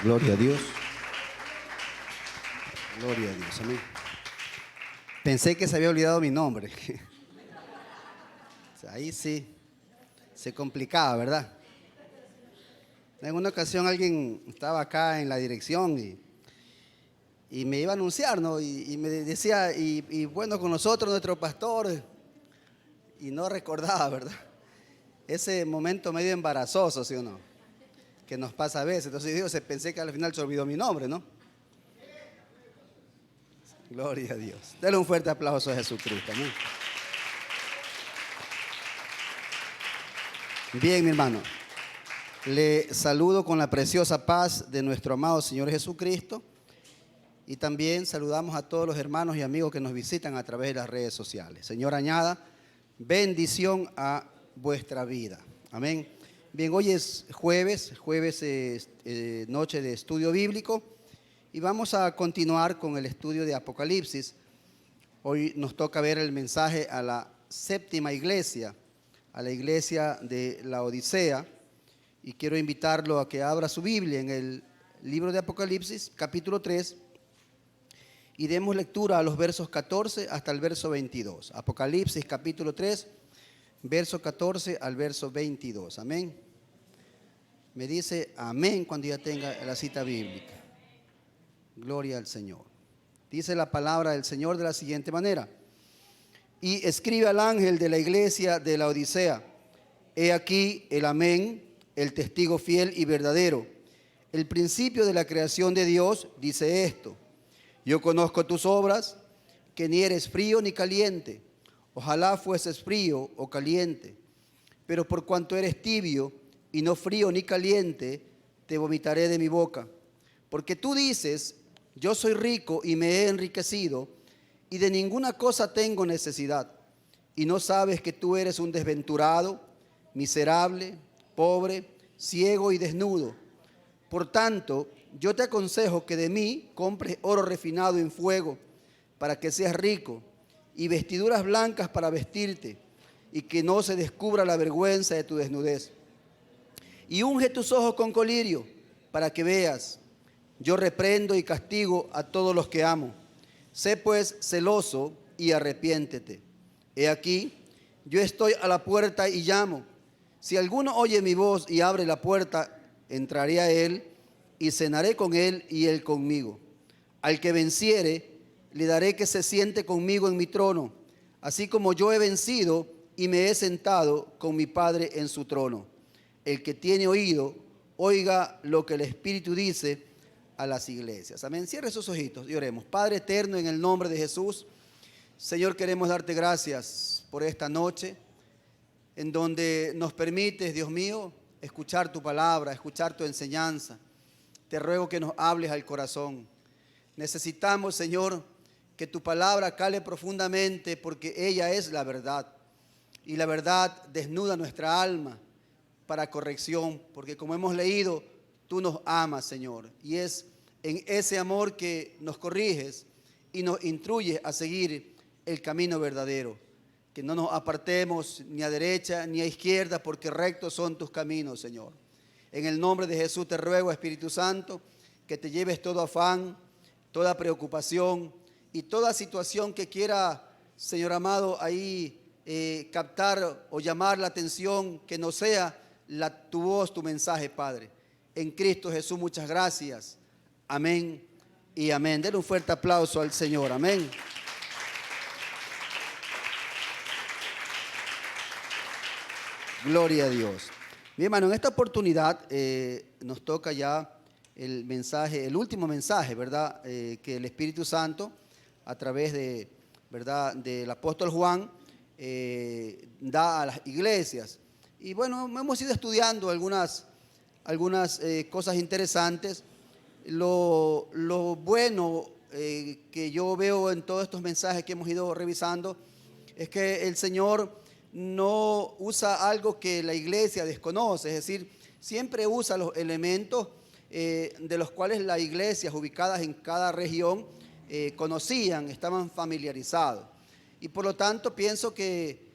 Gloria a Dios. Gloria a Dios. Amén. Pensé que se había olvidado mi nombre. O sea, ahí sí se complicaba, ¿verdad? En una ocasión alguien estaba acá en la dirección y me iba a anunciar, ¿no? Y me decía, y bueno, con nosotros nuestro pastor, y no recordaba, ¿verdad? Ese momento medio embarazoso, ¿sí o no? Que nos pasa a veces. Entonces yo pensé que al final se olvidó mi nombre, ¿no? Gloria a Dios. Dale un fuerte aplauso a Jesucristo. Amén. Bien, mi hermano. Le saludo con la preciosa paz de nuestro amado Señor Jesucristo. Y también saludamos a todos los hermanos y amigos que nos visitan a través de las redes sociales. Señor, añada bendición a vuestra vida. Amén. Bien, hoy es jueves noche de estudio bíblico y vamos a continuar con el estudio de Apocalipsis. Hoy nos toca ver el mensaje a la séptima iglesia, a la iglesia de la Odisea, y quiero invitarlo a que abra su Biblia en el libro de Apocalipsis, capítulo 3, y demos lectura a los versos 14 hasta el verso 22. Apocalipsis, capítulo 3, verso 14 al verso 22. Amén. Me dice amén cuando ya tenga la cita bíblica. Gloria al Señor. Dice la palabra del Señor de la siguiente manera: y escribe al ángel de la iglesia de la Odisea: he aquí el amén, el testigo fiel y verdadero, el principio de la creación de Dios, dice esto: yo conozco tus obras, que ni eres frío ni caliente. Ojalá fueses frío o caliente. Pero por cuanto eres tibio y no frío ni caliente, te vomitaré de mi boca. Porque tú dices: yo soy rico y me he enriquecido, y de ninguna cosa tengo necesidad. Y no sabes que tú eres un desventurado, miserable, pobre, ciego y desnudo. Por tanto, yo te aconsejo que de mí compres oro refinado en fuego, para que seas rico, y vestiduras blancas para vestirte, y que no se descubra la vergüenza de tu desnudez. Y unge tus ojos con colirio, para que veas. Yo reprendo y castigo a todos los que amo. Sé pues celoso y arrepiéntete. He aquí, yo estoy a la puerta y llamo. Si alguno oye mi voz y abre la puerta, entraré a él y cenaré con él y él conmigo. Al que venciere, le daré que se siente conmigo en mi trono, así como yo he vencido y me he sentado con mi Padre en su trono. El que tiene oído, oiga lo que el Espíritu dice a las iglesias. Amén. Cierre sus ojitos y oremos. Padre eterno, en el nombre de Jesús, Señor, queremos darte gracias por esta noche en donde nos permites, Dios mío, escuchar tu palabra, escuchar tu enseñanza. Te ruego que nos hables al corazón. Necesitamos, Señor, que tu palabra cale profundamente, porque ella es la verdad. Y la verdad desnuda nuestra alma para corrección, porque como hemos leído, tú nos amas, Señor. Y es en ese amor que nos corriges y nos instruyes a seguir el camino verdadero. Que no nos apartemos ni a derecha ni a izquierda, porque rectos son tus caminos, Señor. En el nombre de Jesús te ruego, Espíritu Santo, que te lleves todo afán, toda preocupación y toda situación que quiera, Señor amado, ahí captar o llamar la atención, que no sea tu voz, tu mensaje, Padre. En Cristo Jesús, muchas gracias. Amén y amén. Denle un fuerte aplauso al Señor. Amén. Gloria a Dios. Mi hermano, en esta oportunidad nos toca ya el mensaje, el último mensaje, ¿verdad? Que el Espíritu Santo, a través de, ¿verdad?, del apóstol Juan, da a las iglesias. Y bueno, hemos ido estudiando algunas cosas interesantes. Lo bueno que yo veo en todos estos mensajes que hemos ido revisando es que el Señor no usa algo que la iglesia desconoce, es decir, siempre usa los elementos de los cuales las iglesias ubicadas en cada región conocían, estaban familiarizados. Y por lo tanto pienso que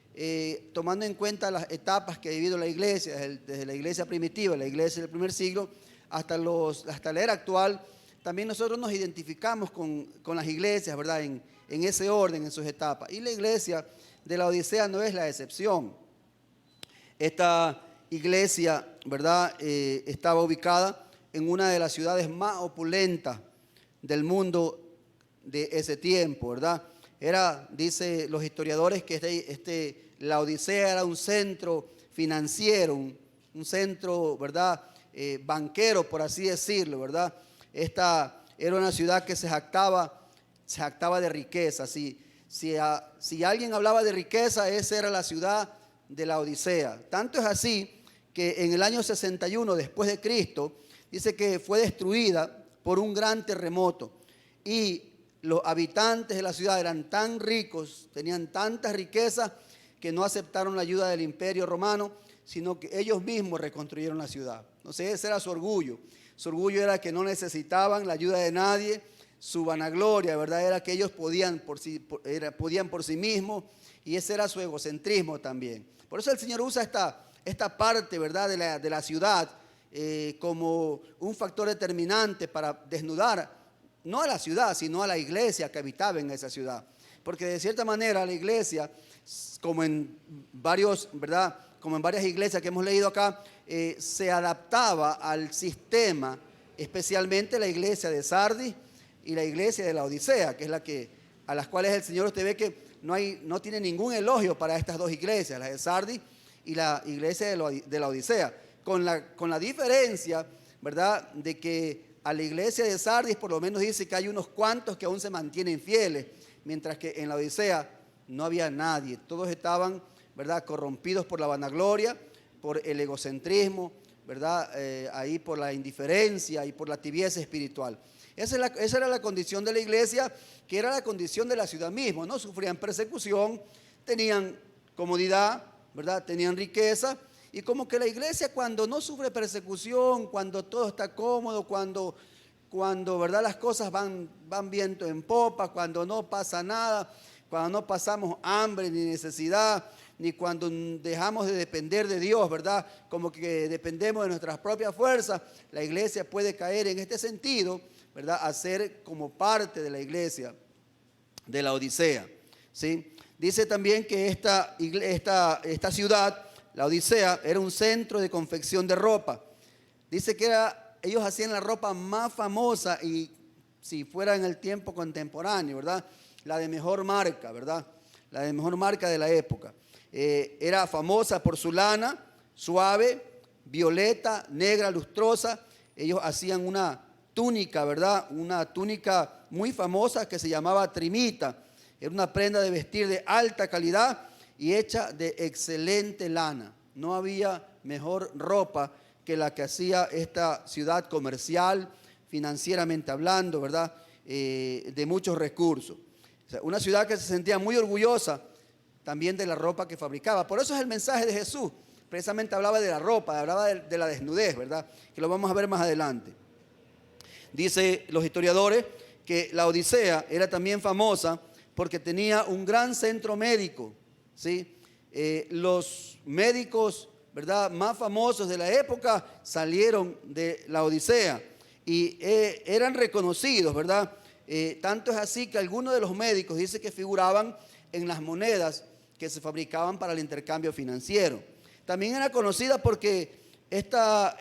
tomando en cuenta las etapas que ha vivido la iglesia, desde la iglesia primitiva, la iglesia del primer siglo, hasta la era actual, también nosotros nos identificamos con las iglesias, ¿verdad? En ese orden, en sus etapas. Y la iglesia de la Odisea no es la excepción. Esta iglesia, ¿verdad? Estaba ubicada en una de las ciudades más opulentas del mundo de ese tiempo, ¿verdad? Dice los historiadores que la Odisea era un centro financiero, un centro, ¿verdad? Banquero, por así decirlo, ¿verdad? Esta era una ciudad que se jactaba de riqueza. Si alguien hablaba de riqueza, esa era la ciudad de la Odisea. Tanto es así que en el año 61 después de Cristo, dice que fue destruida por un gran terremoto. Y los habitantes de la ciudad eran tan ricos, tenían tantas riquezas, que no aceptaron la ayuda del Imperio Romano, sino que ellos mismos reconstruyeron la ciudad. Entonces ese era su orgullo. Su orgullo era que no necesitaban la ayuda de nadie. Su vanagloria, ¿verdad? Era que ellos podían por sí mismos, y ese era su egocentrismo también. Por eso el Señor usa esta parte, ¿verdad? de la ciudad como un factor determinante para desnudar no a la ciudad, sino a la iglesia que habitaba en esa ciudad. Porque de cierta manera la iglesia, como en varias iglesias que hemos leído acá, se adaptaba al sistema, especialmente la iglesia de Sardis y la iglesia de la Odisea, que es a las cuales el Señor, usted ve que no tiene ningún elogio para estas dos iglesias, la de Sardis y la iglesia de la Odisea, con la diferencia, ¿verdad?, de que a la iglesia de Sardis por lo menos dice que hay unos cuantos que aún se mantienen fieles, mientras que en la Odisea no había nadie. Todos estaban, ¿verdad?, corrompidos por la vanagloria, por el egocentrismo, ¿verdad?, ahí por la indiferencia y por la tibieza espiritual. Esa era la condición de la iglesia, que era la condición de la ciudad misma. No sufrían persecución, tenían comodidad, ¿verdad?, tenían riqueza. Y como que la iglesia, cuando no sufre persecución, cuando todo está cómodo, cuando ¿verdad?, las cosas van viento en popa, cuando no pasa nada, cuando no pasamos hambre ni necesidad, ni cuando dejamos de depender de Dios, ¿verdad?, como que dependemos de nuestras propias fuerzas, la iglesia puede caer en este sentido, ¿verdad?, a ser como parte de la iglesia de la Odisea, ¿sí? Dice también que esta ciudad, la Odisea, era un centro de confección de ropa. Dice que ellos hacían la ropa más famosa, y si fuera en el tiempo contemporáneo, ¿verdad?, la de mejor marca, ¿verdad?, la de mejor marca de la época. Era famosa por su lana suave, violeta, negra, lustrosa. Ellos hacían una túnica, ¿verdad?, una túnica muy famosa que se llamaba trimita. Era una prenda de vestir de alta calidad y hecha de excelente lana. No había mejor ropa que la que hacía esta ciudad comercial, financieramente hablando, ¿verdad?, de muchos recursos. O sea, una ciudad que se sentía muy orgullosa también de la ropa que fabricaba. Por eso es el mensaje de Jesús. Precisamente hablaba de la ropa, hablaba de la desnudez, ¿verdad?, que lo vamos a ver más adelante. Dice los historiadores que la Odisea era también famosa porque tenía un gran centro médico, ¿sí? Los médicos, ¿verdad?, más famosos de la época salieron de la Odisea y eran reconocidos, ¿verdad? Tanto es así que algunos de los médicos dice que figuraban en las monedas que se fabricaban para el intercambio financiero. También era conocida porque esta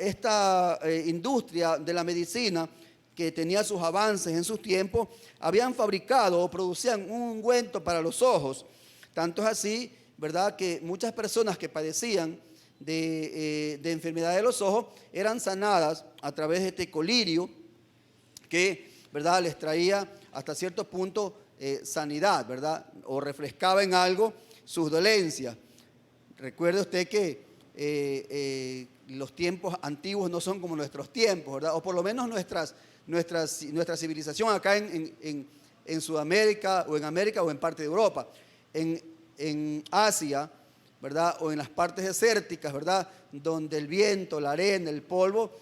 industria de la medicina, que tenía sus avances en sus tiempos, habían fabricado o producían un ungüento para los ojos. Tanto es así, ¿verdad?, que muchas personas que padecían de enfermedad de los ojos eran sanadas a través de este colirio que, ¿verdad?, les traía hasta cierto punto sanidad, ¿verdad?, o refrescaba en algo sus dolencias. Recuerde usted que los tiempos antiguos no son como nuestros tiempos, ¿verdad?, o por lo menos nuestra civilización acá en Sudamérica o en América o en parte de Europa. En Asia, ¿verdad?, o en las partes desérticas, ¿verdad?, donde el viento, la arena, el polvo,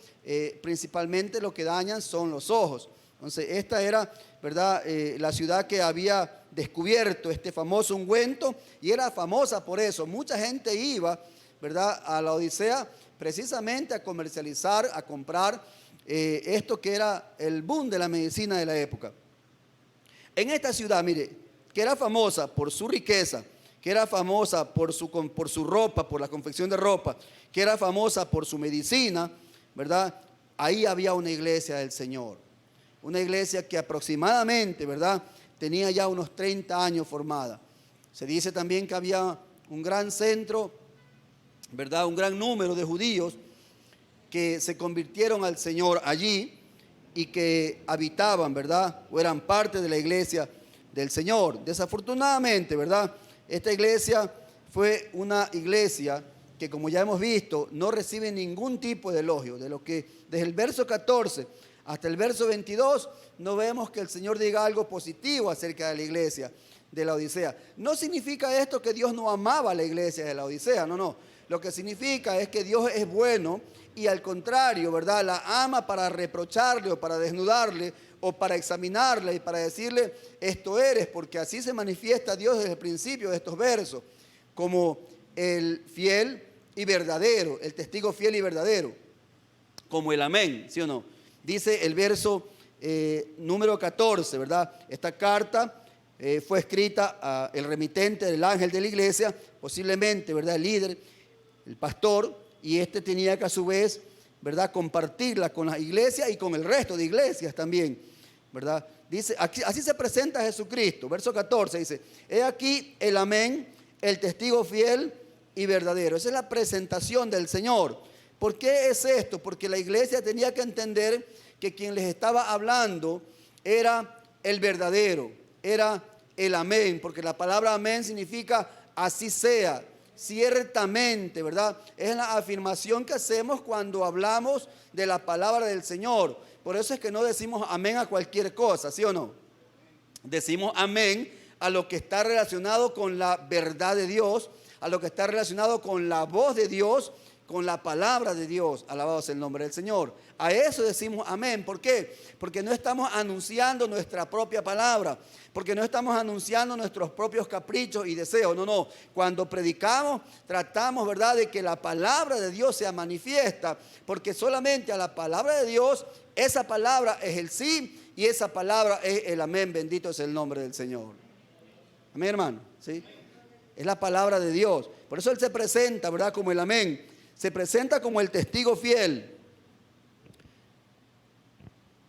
principalmente lo que dañan son los ojos. Entonces esta era, ¿verdad?, la ciudad que había descubierto este famoso ungüento, y era famosa por eso. Mucha gente iba, ¿verdad?, a la Odisea precisamente a comercializar, a comprar esto que era el boom de la medicina de la época. En esta ciudad, mire, que era famosa por su riqueza, que era famosa por su ropa, por la confección de ropa, que era famosa por su medicina, ¿verdad? Ahí había una iglesia del Señor. Una iglesia que aproximadamente, ¿verdad?, tenía ya unos 30 años formada. Se dice también que había un gran centro, ¿verdad?, un gran número de judíos que se convirtieron al Señor allí y que habitaban, ¿verdad?, o eran parte de la iglesia del Señor. Desafortunadamente, ¿verdad?, esta iglesia fue una iglesia que, como ya hemos visto, no recibe ningún tipo de elogio. De lo que desde el verso 14 hasta el verso 22 no vemos que el Señor diga algo positivo acerca de la iglesia de la Odisea. No significa esto que Dios no amaba a la iglesia de la Odisea, no. Lo que significa es que Dios es bueno y al contrario, ¿verdad?, la ama para reprocharle o para desnudarle o para examinarla y para decirle, esto eres, porque así se manifiesta Dios desde el principio de estos versos, como el fiel y verdadero, el testigo fiel y verdadero, como el amén, ¿sí o no? Dice el verso número 14, ¿verdad? Esta carta fue escrita al remitente del ángel de la iglesia, posiblemente, ¿verdad?, el líder, el pastor, y este tenía que a su vez, ¿verdad?, compartirla con la iglesia y con el resto de iglesias también, ¿verdad? Dice, aquí, así se presenta Jesucristo. Verso 14 dice, he aquí el amén, el testigo fiel y verdadero. Esa es la presentación del Señor. ¿Por qué es esto? Porque la iglesia tenía que entender que quien les estaba hablando era el verdadero, era el amén, porque la palabra amén significa así sea, ciertamente, ¿verdad? Es la afirmación que hacemos cuando hablamos de la palabra del Señor. Por eso es que no decimos amén a cualquier cosa, ¿sí o no? Decimos amén a lo que está relacionado con la verdad de Dios, a lo que está relacionado con la voz de Dios, con la palabra de Dios. Alabado sea el nombre del Señor. A eso decimos amén. ¿Por qué? Porque no estamos anunciando nuestra propia palabra, porque no estamos anunciando nuestros propios caprichos y deseos. No. Cuando predicamos, tratamos, ¿verdad?, de que la palabra de Dios sea manifiesta, porque solamente a la palabra de Dios, esa palabra es el sí y esa palabra es el amén. Bendito es el nombre del Señor. Amén, hermano. ¿Sí? Es la palabra de Dios. Por eso Él se presenta, ¿verdad?, como el amén. Se presenta como el testigo fiel.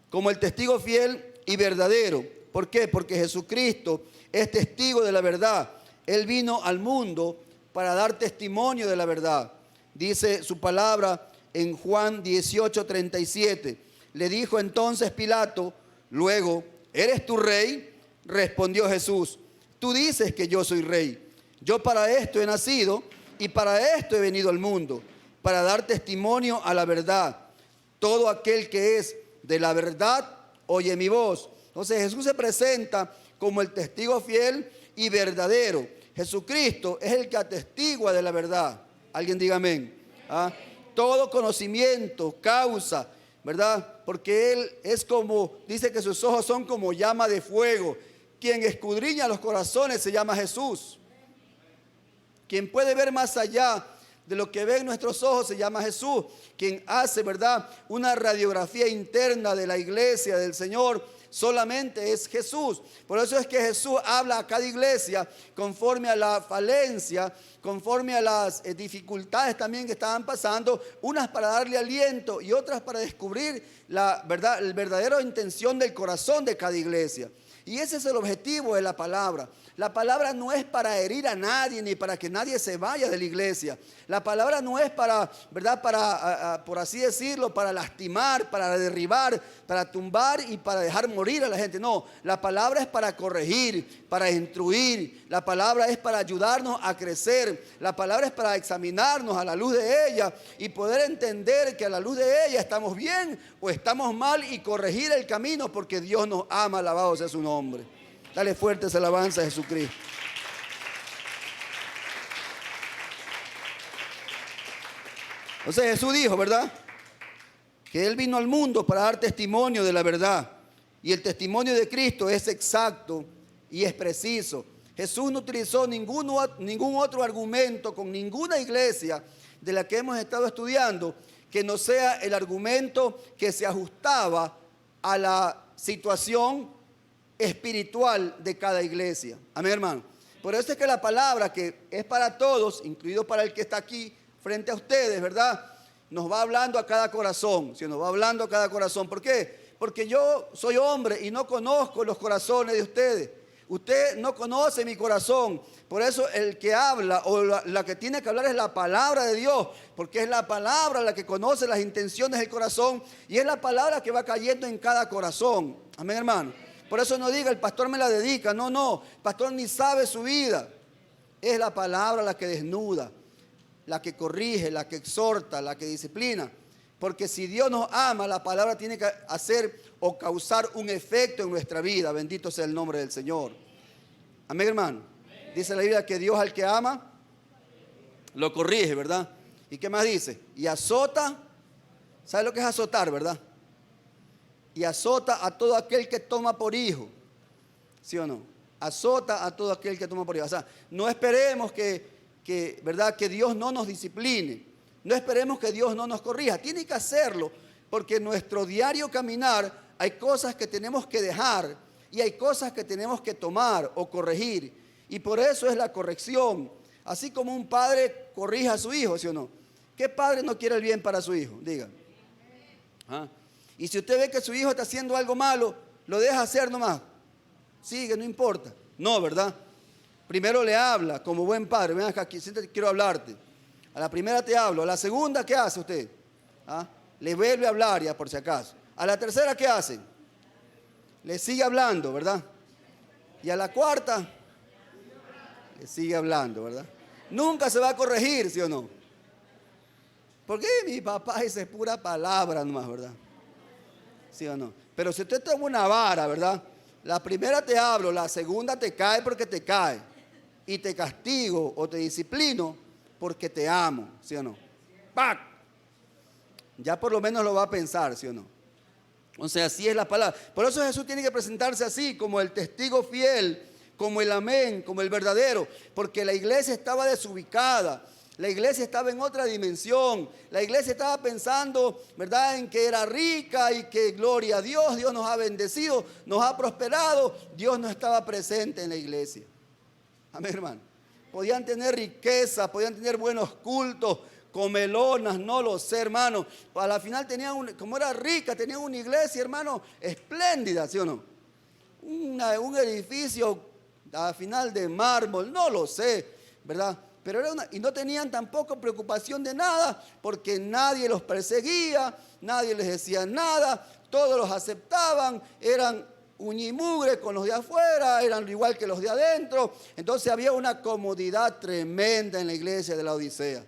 Como el testigo fiel y verdadero. ¿Por qué? Porque Jesucristo es testigo de la verdad. Él vino al mundo para dar testimonio de la verdad. Dice su palabra en Juan 18:37. Le dijo entonces Pilato, luego, ¿eres tú rey? Respondió Jesús, tú dices que yo soy rey. Yo para esto he nacido y para esto he venido al mundo, para dar testimonio a la verdad. Todo aquel que es de la verdad oye mi voz. Entonces Jesús se presenta como el testigo fiel y verdadero. Jesucristo es el que atestigua de la verdad. Alguien diga amén. ¿Ah? Todo conocimiento, causa, ¿verdad? Porque Él es como, dice que sus ojos son como llama de fuego. Quien escudriña los corazones se llama Jesús. Quien puede ver más allá de lo que ven nuestros ojos se llama Jesús. Quien hace, ¿verdad?, una radiografía interna de la iglesia del Señor solamente es Jesús. Por eso es que Jesús habla a cada iglesia conforme a la falencia, conforme a las dificultades también que estaban pasando, unas para darle aliento y otras para descubrir la verdad, la verdadera intención del corazón de cada iglesia. Y ese es el objetivo de la palabra. La palabra no es para herir a nadie ni para que nadie se vaya de la iglesia. La palabra no es para, ¿verdad?, para, por así decirlo, para lastimar, para derribar, para tumbar y para dejar morir a la gente. No, la palabra es para corregir, para instruir. La palabra es para ayudarnos a crecer. La palabra es para examinarnos a la luz de ella y poder entender que a la luz de ella estamos bien o estamos mal y corregir el camino porque Dios nos ama. Alabado sea su nombre. Dale fuertes alabanzas a Jesucristo. Entonces Jesús dijo, ¿verdad?, que Él vino al mundo para dar testimonio de la verdad. Y el testimonio de Cristo es exacto y es preciso. Jesús no utilizó ningún otro argumento con ninguna iglesia de la que hemos estado estudiando que no sea el argumento que se ajustaba a la situación espiritual de cada iglesia. Amén, hermano. Por eso es que la palabra, que es para todos, incluido para el que está aquí frente a ustedes, ¿verdad?, nos va hablando a cada corazón. ¿Sí? Nos va hablando a cada corazón. ¿Por qué? Porque yo soy hombre y no conozco los corazones de ustedes. Usted no conoce mi corazón. Por eso el que habla o la que tiene que hablar es la palabra de Dios. Porque es la palabra la que conoce las intenciones del corazón. Y es la palabra que va cayendo en cada corazón. Amén, hermano. Por eso no diga, el pastor me la dedica. No, no. El pastor ni sabe su vida. Es la palabra la que desnuda, la que corrige, la que exhorta, la que disciplina. Porque si Dios nos ama, la palabra tiene que hacer o causar un efecto en nuestra vida. Bendito sea el nombre del Señor. Amén, hermano. Dice la Biblia que Dios al que ama, lo corrige, ¿verdad? ¿Y qué más dice? Y azota. ¿Sabe lo que es azotar, verdad? Y azota a todo aquel que toma por hijo. ¿Sí o no? Azota a todo aquel que toma por hijo. O sea, no esperemos ¿verdad?, que Dios no nos discipline. No esperemos que Dios no nos corrija. Tiene que hacerlo, porque en nuestro diario caminar hay cosas que tenemos que dejar y hay cosas que tenemos que tomar o corregir. Y por eso es la corrección. Así como un padre corrige a su hijo, ¿sí o no? ¿Qué padre no quiere el bien para su hijo? Diga. ¿Ah? Y si usted ve que su hijo está haciendo algo malo, lo deja hacer nomás. Sigue, no importa. No, ¿verdad? Primero le habla como buen padre. Ven acá, siéntate, quiero hablarte. A la primera te hablo. A la segunda, ¿qué hace usted? ¿Ah? Le vuelve a hablar, ya por si acaso. A la tercera, ¿qué hace? Le sigue hablando, ¿verdad? Y a la cuarta, le sigue hablando, ¿verdad? Nunca se va a corregir, ¿sí o no? Porque mi papá dice pura palabra nomás, ¿verdad? ¿Sí o no? Pero si usted toma una vara, ¿verdad? La primera te hablo, la segunda te cae porque te cae. Y te castigo o te disciplino porque te amo, ¿sí o no? ¡Pac! Ya por lo menos lo va a pensar, ¿sí o no? O sea, así es la palabra. Por eso Jesús tiene que presentarse así, como el testigo fiel, como el amén, como el verdadero. Porque la iglesia estaba desubicada. La iglesia estaba en otra dimensión. La iglesia estaba pensando, ¿verdad?, en que era rica y que gloria a Dios. Dios nos ha bendecido, nos ha prosperado. Dios no estaba presente en la iglesia. Amén, hermano. Podían tener riqueza, podían tener buenos cultos, comelonas, no lo sé, hermano. A la final tenían, como era rica, tenían una iglesia, hermano, espléndida, ¿sí o no? Un edificio a final de mármol, no lo sé, ¿verdad? Pero y no tenían tampoco preocupación de nada, porque nadie los perseguía, nadie les decía nada, todos los aceptaban, eran uñimugre con los de afuera, eran igual que los de adentro. Entonces había una comodidad tremenda en la iglesia de la Odisea.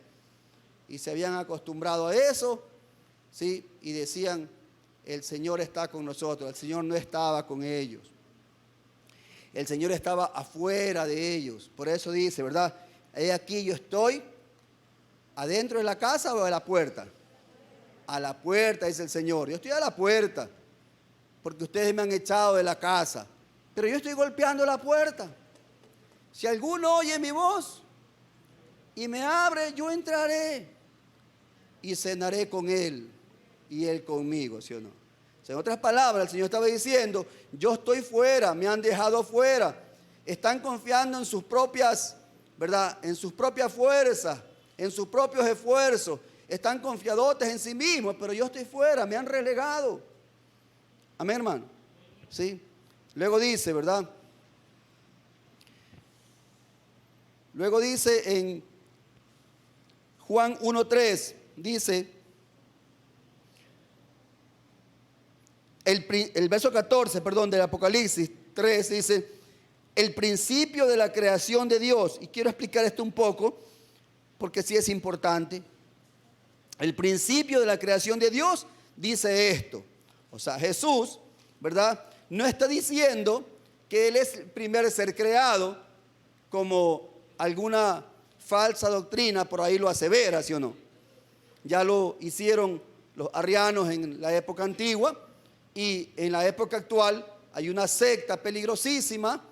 Y se habían acostumbrado a eso, ¿sí? Y decían, el Señor está con nosotros. El Señor no estaba con ellos. El Señor estaba afuera de ellos. Por eso dice, ¿verdad? He aquí yo estoy adentro de la casa o a la puerta. A la puerta, dice el Señor. Yo estoy a la puerta, porque ustedes me han echado de la casa. Pero yo estoy golpeando la puerta. Si alguno oye mi voz y me abre, yo entraré y cenaré con él y él conmigo, ¿sí o no? O sea, en otras palabras, el Señor estaba diciendo, yo estoy fuera, me han dejado fuera. Están confiando en sus propias, ¿verdad?, en sus propias fuerzas, en sus propios esfuerzos. Están confiadotes en sí mismos, pero yo estoy fuera, me han relegado. Amén, hermano. ¿Sí? Luego dice, ¿verdad? Luego dice en Juan 1:3, dice, el verso 14, perdón, del Apocalipsis 3, dice, el principio de la creación de Dios. Y quiero explicar esto un poco, porque sí es importante. El principio de la creación de Dios dice esto. O sea, Jesús, ¿verdad?, no está diciendo que Él es el primer ser creado, como alguna falsa doctrina por ahí lo asevera, ¿sí o no? Ya lo hicieron los arrianos en la época antigua, y en la época actual hay una secta peligrosísima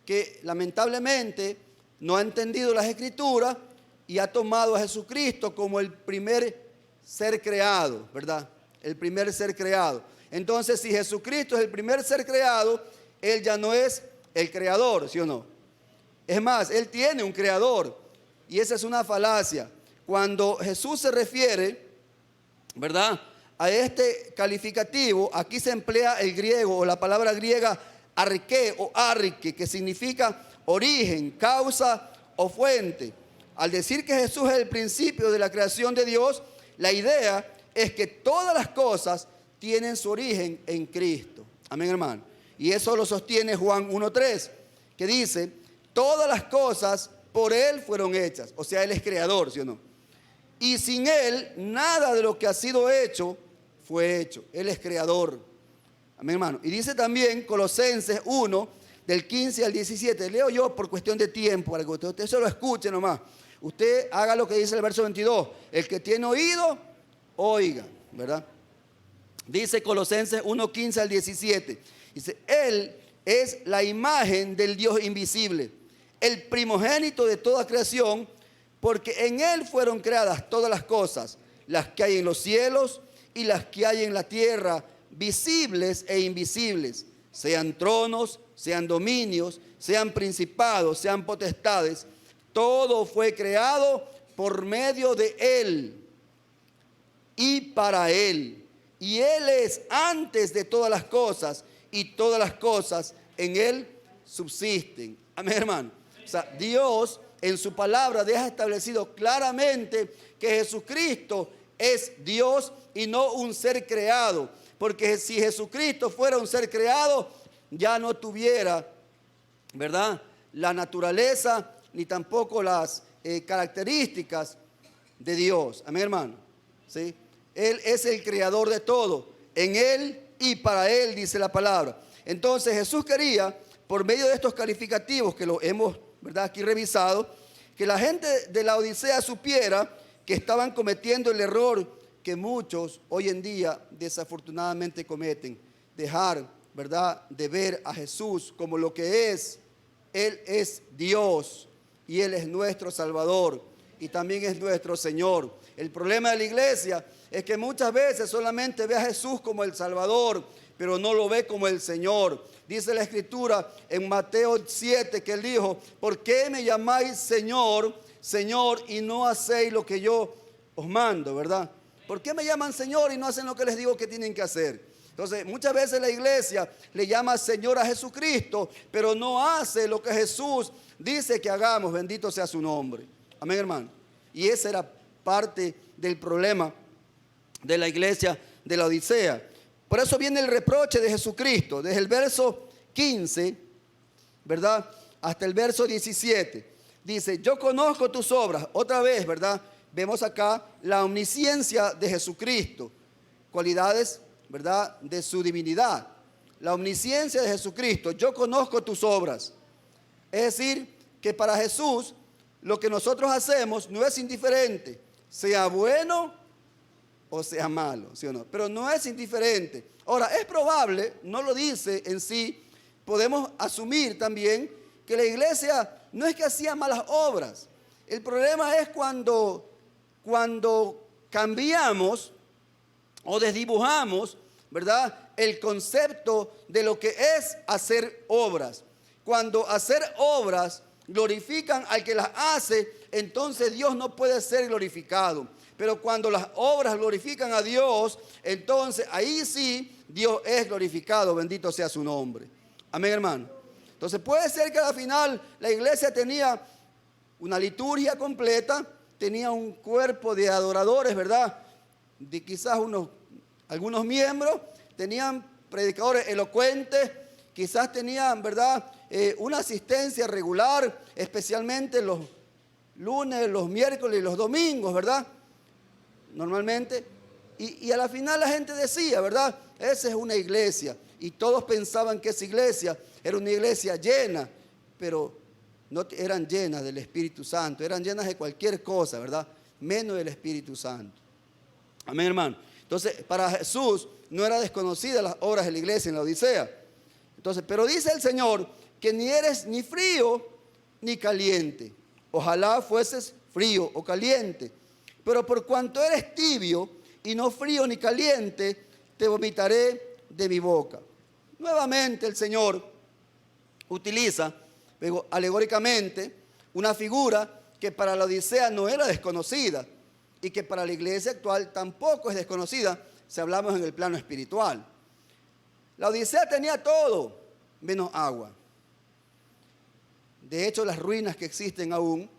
que lamentablemente no ha entendido las Escrituras y ha tomado a Jesucristo como el primer ser creado, ¿verdad? El primer ser creado. Entonces, si Jesucristo es el primer ser creado, Él ya no es el creador, ¿sí o no? Es más, Él tiene un creador. Y esa es una falacia. Cuando Jesús se refiere, ¿verdad?, a este calificativo, aquí se emplea el griego o la palabra griega arqué o arque, que significa origen, causa o fuente. Al decir que Jesús es el principio de la creación de Dios, la idea es que todas las cosas tienen su origen en Cristo. Amén, hermano. Y eso lo sostiene Juan 1:3, que dice, todas las cosas por Él fueron hechas. O sea, Él es creador, ¿sí o no? Y sin Él, nada de lo que ha sido hecho fue hecho. Él es creador. Amén, hermano. Y dice también Colosenses 1, del 15 al 17. Leo yo por cuestión de tiempo, para que usted se lo escuche nomás. Usted haga lo que dice el verso 22. El que tiene oído, oiga, ¿verdad? Dice Colosenses 1, 15 al 17. Dice, Él es la imagen del Dios invisible, el primogénito de toda creación, porque en Él fueron creadas todas las cosas, las que hay en los cielos y las que hay en la tierra, visibles e invisibles, sean tronos, sean dominios, sean principados, sean potestades. Todo fue creado por medio de Él y para Él. Y Él es antes de todas las cosas, y todas las cosas en Él subsisten. Amén, hermano. O sea, Dios en su palabra deja establecido claramente que Jesucristo es Dios y no un ser creado. Porque si Jesucristo fuera un ser creado, ya no tuviera, ¿verdad?, la naturaleza ni tampoco las características de Dios. Amén, hermano. ¿Sí? Él es el creador de todo. En Él y para Él, dice la palabra. Entonces Jesús quería, por medio de estos calificativos que lo hemos, ¿verdad?, aquí revisado, que la gente de la Odisea supiera que estaban cometiendo el error que muchos hoy en día desafortunadamente cometen. Dejar, ¿verdad?, de ver a Jesús como lo que es. Él es Dios y Él es nuestro Salvador y también es nuestro Señor. El problema de la iglesia es que muchas veces solamente ve a Jesús como el Salvador, pero no lo ve como el Señor. Dice la Escritura en Mateo 7 que Él dijo, ¿por qué me llamáis Señor, Señor, y no hacéis lo que yo os mando, verdad? ¿Por qué me llaman Señor y no hacen lo que les digo que tienen que hacer? Entonces, muchas veces la iglesia le llama Señor a Jesucristo, pero no hace lo que Jesús dice que hagamos. Bendito sea su nombre. Amén, hermano. Y esa era parte del problema de la iglesia de la Odisea. Por eso viene el reproche de Jesucristo, desde el verso 15, ¿verdad?, hasta el verso 17. Dice, yo conozco tus obras. Otra vez, ¿verdad?, vemos acá la omnisciencia de Jesucristo, cualidades, ¿verdad?, de su divinidad. La omnisciencia de Jesucristo, yo conozco tus obras. Es decir, que para Jesús lo que nosotros hacemos no es indiferente, sea bueno o sea malo, ¿sí o no? Pero no es indiferente. Ahora, es probable, no lo dice en sí, podemos asumir también que la iglesia no es que hacía malas obras. El problema es cuando cambiamos o desdibujamos, ¿verdad?, el concepto de lo que es hacer obras. Cuando hacer obras glorifican al que las hace, entonces Dios no puede ser glorificado. Pero cuando las obras glorifican a Dios, entonces ahí sí Dios es glorificado, bendito sea su nombre. Amén, hermano. Entonces puede ser que al final la iglesia tenía una liturgia completa, tenía un cuerpo de adoradores, ¿verdad?, de quizás algunos miembros, tenían predicadores elocuentes, quizás tenían, ¿verdad?, una asistencia regular, especialmente los lunes, los miércoles y los domingos, ¿verdad?, normalmente. Y a la final la gente decía, ¿verdad?, esa es una iglesia. Y todos pensaban que esa iglesia era una iglesia llena, pero no eran llenas del Espíritu Santo, eran llenas de cualquier cosa, ¿verdad?, menos del Espíritu Santo. Amén, hermano. Entonces, para Jesús no era desconocida las obras de la iglesia en la Odisea. Entonces, pero dice el Señor que ni eres ni frío ni caliente. Ojalá fueses frío o caliente. Pero por cuanto eres tibio y no frío ni caliente, te vomitaré de mi boca. Nuevamente el Señor utiliza alegóricamente una figura que para la Odisea no era desconocida y que para la iglesia actual tampoco es desconocida si hablamos en el plano espiritual. La Odisea tenía todo menos agua. De hecho, las ruinas que existen aún,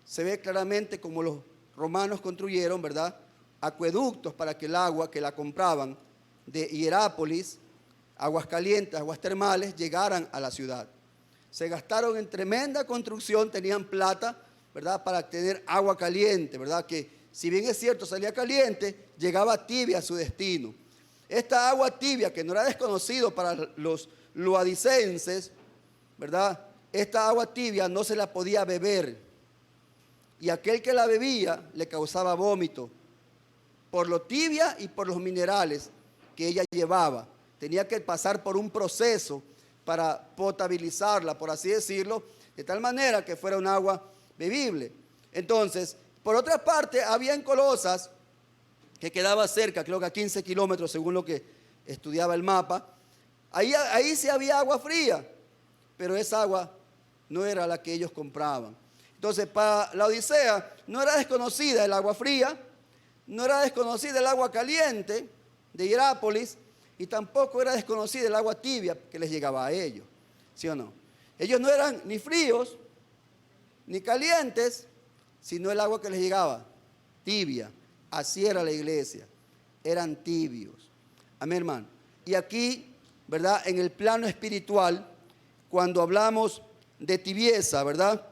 se ve claramente como los romanos construyeron, ¿verdad?, acueductos para que el agua que la compraban de Hierápolis, aguas calientes, aguas termales, llegaran a la ciudad. Se gastaron en tremenda construcción, tenían plata, ¿verdad?, para tener agua caliente, ¿verdad?, que si bien es cierto salía caliente, llegaba tibia a su destino. Esta agua tibia, que no era desconocido para los luadicenses, ¿verdad?, esta agua tibia no se la podía beber. Y aquel que la bebía le causaba vómito por lo tibia y por los minerales que ella llevaba. Tenía que pasar por un proceso para potabilizarla, por así decirlo, de tal manera que fuera un agua bebible. Entonces, por otra parte, había en Colosas, que quedaba cerca, creo que a 15 kilómetros según lo que estudiaba el mapa, ahí sí había agua fría, pero esa agua no era la que ellos compraban. Entonces, para la Odisea no era desconocida el agua fría, no era desconocida el agua caliente de Hierápolis y tampoco era desconocida el agua tibia que les llegaba a ellos, ¿sí o no? Ellos no eran ni fríos ni calientes, sino el agua que les llegaba, tibia. Así era la iglesia, eran tibios. Amén, hermano. Y aquí, ¿verdad?, en el plano espiritual, cuando hablamos de tibieza, ¿verdad?,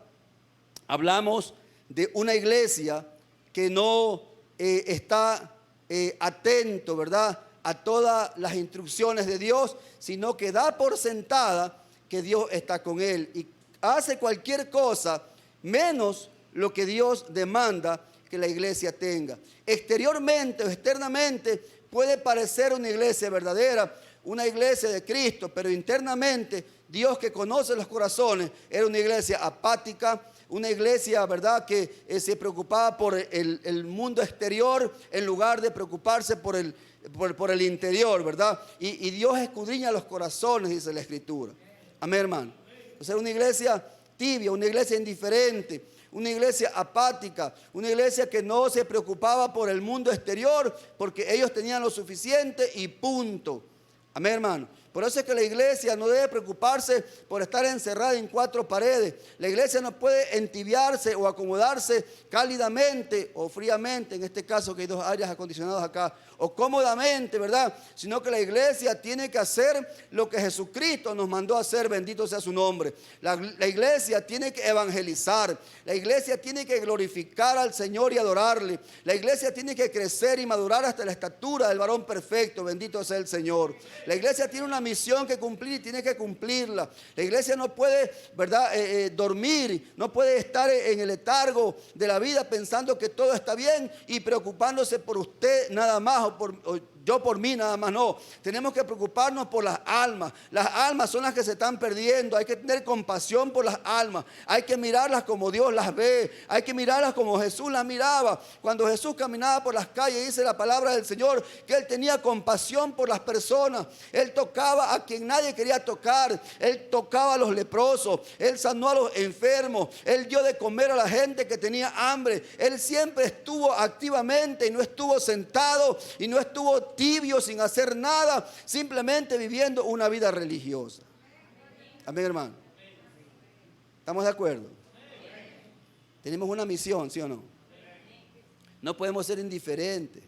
hablamos de una iglesia que no está atento, ¿verdad?, a todas las instrucciones de Dios, sino que da por sentada que Dios está con él y hace cualquier cosa menos lo que Dios demanda que la iglesia tenga. Exteriormente o externamente puede parecer una iglesia verdadera, una iglesia de Cristo, pero internamente Dios, que conoce los corazones, era una iglesia apática, una iglesia, ¿verdad?, que se preocupaba por el mundo exterior en lugar de preocuparse por el interior, ¿verdad? Y Dios escudriña los corazones, dice la Escritura. Amén, hermano. O sea, una iglesia tibia, una iglesia indiferente, una iglesia apática, una iglesia que no se preocupaba por el mundo exterior porque ellos tenían lo suficiente y punto. Amén, hermano. Por eso es que la iglesia no debe preocuparse por estar encerrada en cuatro paredes. La iglesia no puede entibiarse o acomodarse cálidamente o fríamente, en este caso que hay dos aires acondicionados acá, o cómodamente, ¿verdad? Sino que la iglesia tiene que hacer lo que Jesucristo nos mandó a hacer, bendito sea su nombre. La iglesia tiene que evangelizar, la iglesia tiene que glorificar al Señor y adorarle. La iglesia tiene que crecer y madurar hasta la estatura del varón perfecto, bendito sea el Señor. La iglesia tiene una misión que cumplir y tiene que cumplirla. La iglesia no puede, ¿verdad?, dormir, no puede estar en el letargo de la vida pensando que todo está bien y preocupándose por usted nada más o yo por mí nada más. No, tenemos que preocuparnos por las almas. Las almas son las que se están perdiendo. Hay que tener compasión por las almas. Hay que mirarlas como Dios las ve. Hay que mirarlas como Jesús las miraba. Cuando Jesús caminaba por las calles, dice la palabra del Señor que Él tenía compasión por las personas. Él tocaba a quien nadie quería tocar. Él tocaba a los leprosos. Él sanó a los enfermos. Él dio de comer a la gente que tenía hambre. Él siempre estuvo activamente y no estuvo sentado y no estuvo tibio sin hacer nada, simplemente viviendo una vida religiosa. Amén, hermano. ¿Estamos de acuerdo? Tenemos una misión, ¿sí o no? No podemos ser indiferentes.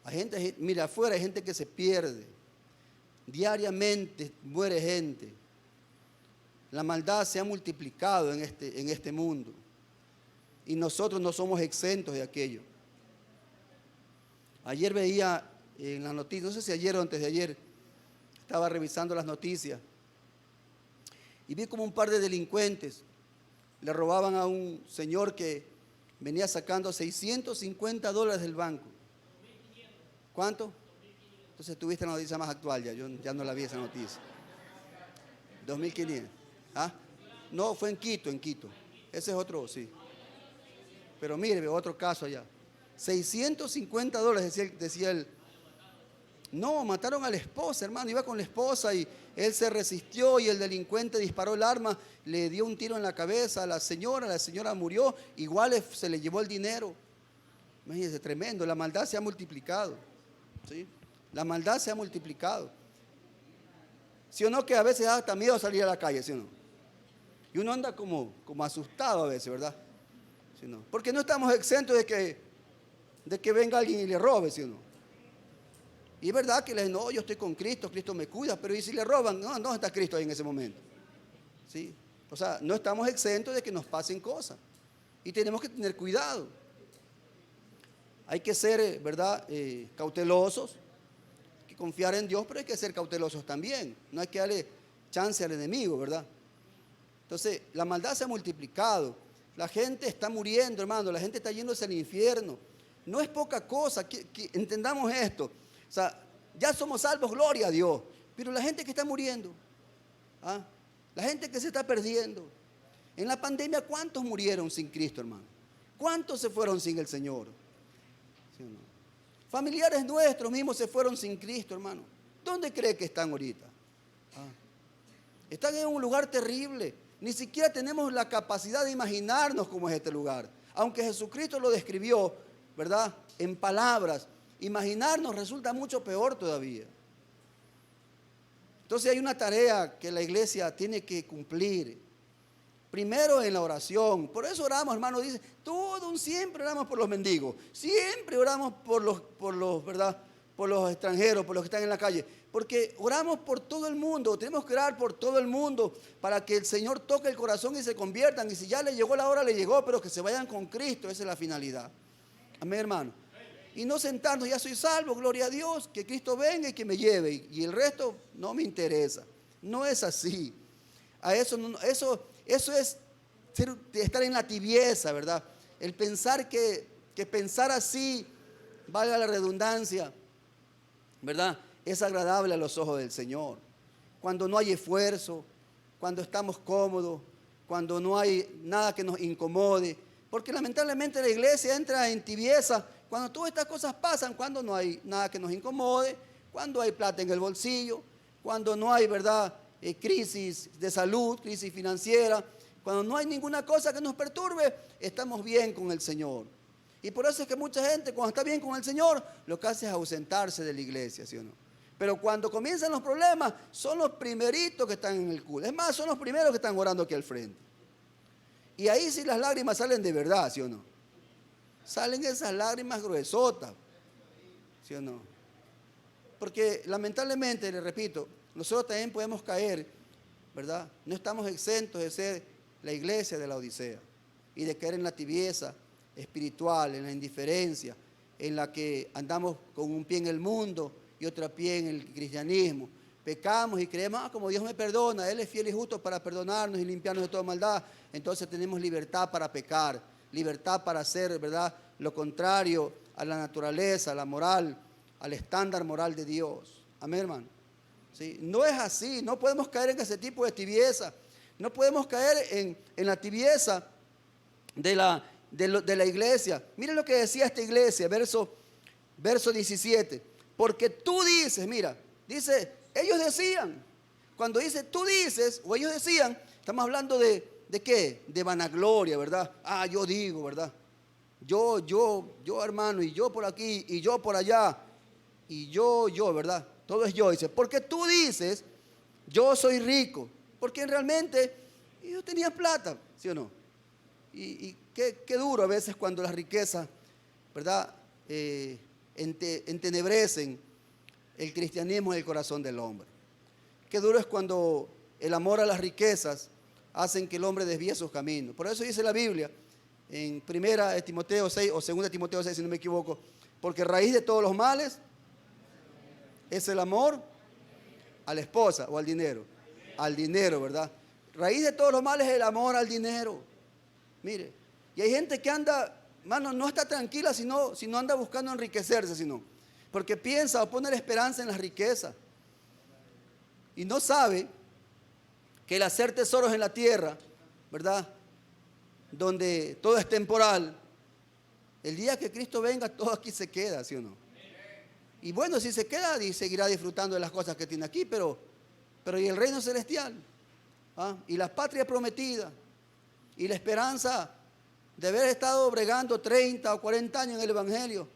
Hay gente, mira, afuera hay gente que se pierde. Diariamente muere gente. La maldad se ha multiplicado en este mundo. Y nosotros no somos exentos de aquello. Ayer veía en las noticias, no sé si ayer o antes de ayer, estaba revisando las noticias y vi como un par de delincuentes le robaban a un señor que venía sacando $650 del banco. ¿Cuánto? Entonces tuviste la noticia más actual ya, yo ya no la vi esa noticia. 2.500. ¿Ah? No, fue en Quito, en Quito. Ese es otro, sí. Pero mire, otro caso allá. $650 decía él. No, mataron a la esposa, hermano. Iba con la esposa y él se resistió y el delincuente disparó el arma, le dio un tiro en la cabeza a la señora murió, igual se le llevó el dinero. Imagínense, tremendo, la maldad se ha multiplicado. ¿Sí? La maldad se ha multiplicado. ¿Sí o no que a veces da hasta miedo salir a la calle, sí o no? Y uno anda como asustado a veces, ¿verdad? ¿Sí o no? Porque no estamos exentos de que venga alguien y le robe, ¿sí o no? Y es verdad que le dicen, no, yo estoy con Cristo, Cristo me cuida, pero ¿y si le roban? No, no está Cristo ahí en ese momento. ¿Sí? O sea, no estamos exentos de que nos pasen cosas. Y tenemos que tener cuidado. Hay que ser, ¿verdad?, cautelosos, hay que confiar en Dios, pero hay que ser cautelosos también. No hay que darle chance al enemigo, ¿verdad? Entonces, la maldad se ha multiplicado. La gente está muriendo, hermano, la gente está yéndose al infierno. No es poca cosa, que entendamos esto. O sea, ya somos salvos, gloria a Dios. Pero la gente que está muriendo, ¿ah? La gente que se está perdiendo. En la pandemia, ¿cuántos murieron sin Cristo, hermano? ¿Cuántos se fueron sin el Señor? ¿Sí o no? Familiares nuestros mismos se fueron sin Cristo, hermano. ¿Dónde cree que están ahorita? Están en un lugar terrible. Ni siquiera tenemos la capacidad de imaginarnos cómo es este lugar. Aunque Jesucristo lo describió, ¿verdad?, en palabras, imaginarnos resulta mucho peor todavía. Entonces hay una tarea que la iglesia tiene que cumplir. Primero en la oración. Por eso oramos, hermano, dice, siempre oramos por los mendigos. Siempre oramos ¿verdad?, por los extranjeros, por los que están en la calle. Porque oramos por todo el mundo. Tenemos que orar por todo el mundo para que el Señor toque el corazón y se conviertan. Y si ya le llegó la hora, le llegó, pero que se vayan con Cristo. Esa es la finalidad. Amén, hermano. Y no sentarnos, ya soy salvo, gloria a Dios, que Cristo venga y que me lleve. Y el resto no me interesa. No es así. Eso es estar en la tibieza, ¿verdad? El pensar que pensar así, valga la redundancia, ¿verdad?, es agradable a los ojos del Señor. Cuando no hay esfuerzo, cuando estamos cómodos, cuando no hay nada que nos incomode. Porque lamentablemente la iglesia entra en tibieza cuando todas estas cosas pasan, cuando no hay nada que nos incomode, cuando hay plata en el bolsillo, cuando no hay, ¿verdad?, crisis de salud, crisis financiera, cuando no hay ninguna cosa que nos perturbe, estamos bien con el Señor. Y por eso es que mucha gente, cuando está bien con el Señor, lo que hace es ausentarse de la iglesia, ¿sí o no? Pero cuando comienzan los problemas, son los primeritos que están en el culto. Es más, son los primeros que están orando aquí al frente. Y ahí sí las lágrimas salen de verdad, ¿sí o no? Salen esas lágrimas gruesotas, ¿sí o no? Porque lamentablemente, le repito, nosotros también podemos caer, ¿verdad? No estamos exentos de ser la iglesia de la Odisea y de caer en la tibieza espiritual, en la indiferencia, en la que andamos con un pie en el mundo y otro pie en el cristianismo. Pecamos y creemos, como Dios me perdona, Él es fiel y justo para perdonarnos y limpiarnos de toda maldad. Entonces tenemos libertad para pecar, libertad para hacer, ¿verdad?, lo contrario a la naturaleza, a la moral, al estándar moral de Dios. Amén, hermano. ¿Sí? No es así, no podemos caer en ese tipo de tibieza. No podemos caer en la tibieza de la iglesia. Miren lo que decía esta iglesia, verso 17. Porque tú dices, mira, dice, ellos decían, cuando dice tú dices, o ellos decían, estamos hablando ¿de qué? De vanagloria, ¿verdad? Yo digo, ¿verdad? Yo, hermano, y yo por aquí, y yo por allá, y yo, ¿verdad? Todo es yo, dice, porque tú dices, yo soy rico, porque realmente yo tenía plata, ¿sí o no? Y qué duro a veces cuando las riquezas, ¿verdad?, entenebrecen el cristianismo en el corazón del hombre. Qué duro es cuando el amor a las riquezas hacen que el hombre desvíe sus caminos. Por eso dice la Biblia en 1 Timoteo 6 o 2 Timoteo 6, si no me equivoco, porque raíz de todos los males es el amor a la esposa o al dinero. Al dinero, ¿verdad? Raíz de todos los males es el amor al dinero. Mire, y hay gente que anda, mano, no está tranquila si no anda buscando enriquecerse, sino porque piensa o pone la esperanza en las riquezas. Y no sabe que el hacer tesoros en la tierra, ¿verdad?, donde todo es temporal, El día que Cristo venga, todo aquí se queda, ¿sí o no? Y bueno, si se queda, seguirá disfrutando de las cosas que tiene aquí, pero ¿y el reino celestial? ¿Ah? Y la patria prometida, y la esperanza de haber estado bregando 30 o 40 años en el Evangelio.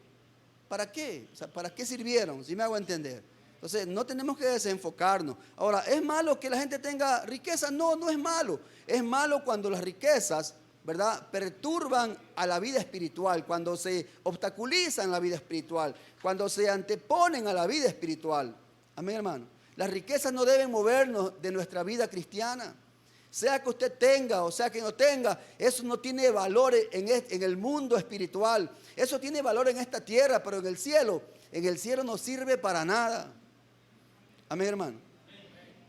¿Para qué? O sea, ¿para qué sirvieron? Si me hago entender. Entonces, no tenemos que desenfocarnos. Ahora, ¿es malo que la gente tenga riqueza? No, no es malo. Es malo cuando las riquezas, ¿verdad?, perturban a la vida espiritual, cuando se obstaculizan la vida espiritual, cuando se anteponen a la vida espiritual. Amén, hermano. Las riquezas no deben movernos de nuestra vida cristiana. Sea que usted tenga o sea que no tenga, eso no tiene valor en el mundo espiritual. Eso tiene valor en esta tierra, pero en el cielo no sirve para nada. Amén, hermano.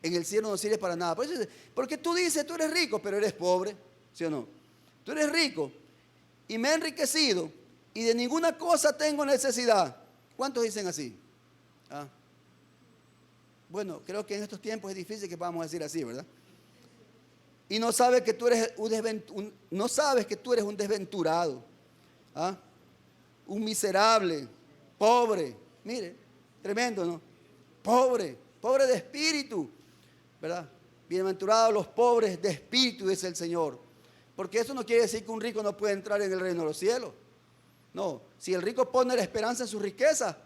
En el cielo no sirve para nada. Porque tú dices, tú eres rico, pero eres pobre, ¿sí o no? Tú eres rico y me he enriquecido y de ninguna cosa tengo necesidad. ¿Cuántos dicen así? ¿Ah? Bueno, creo que en estos tiempos es difícil que podamos decir así, ¿verdad? Y no sabes que tú eres un desventurado, ¿ah?, un miserable, pobre. Mire, tremendo, ¿no? Pobre de espíritu, ¿verdad? Bienaventurados los pobres de espíritu, dice el Señor. Porque eso no quiere decir que un rico no puede entrar en el reino de los cielos. No, si el rico pone la esperanza en su riqueza,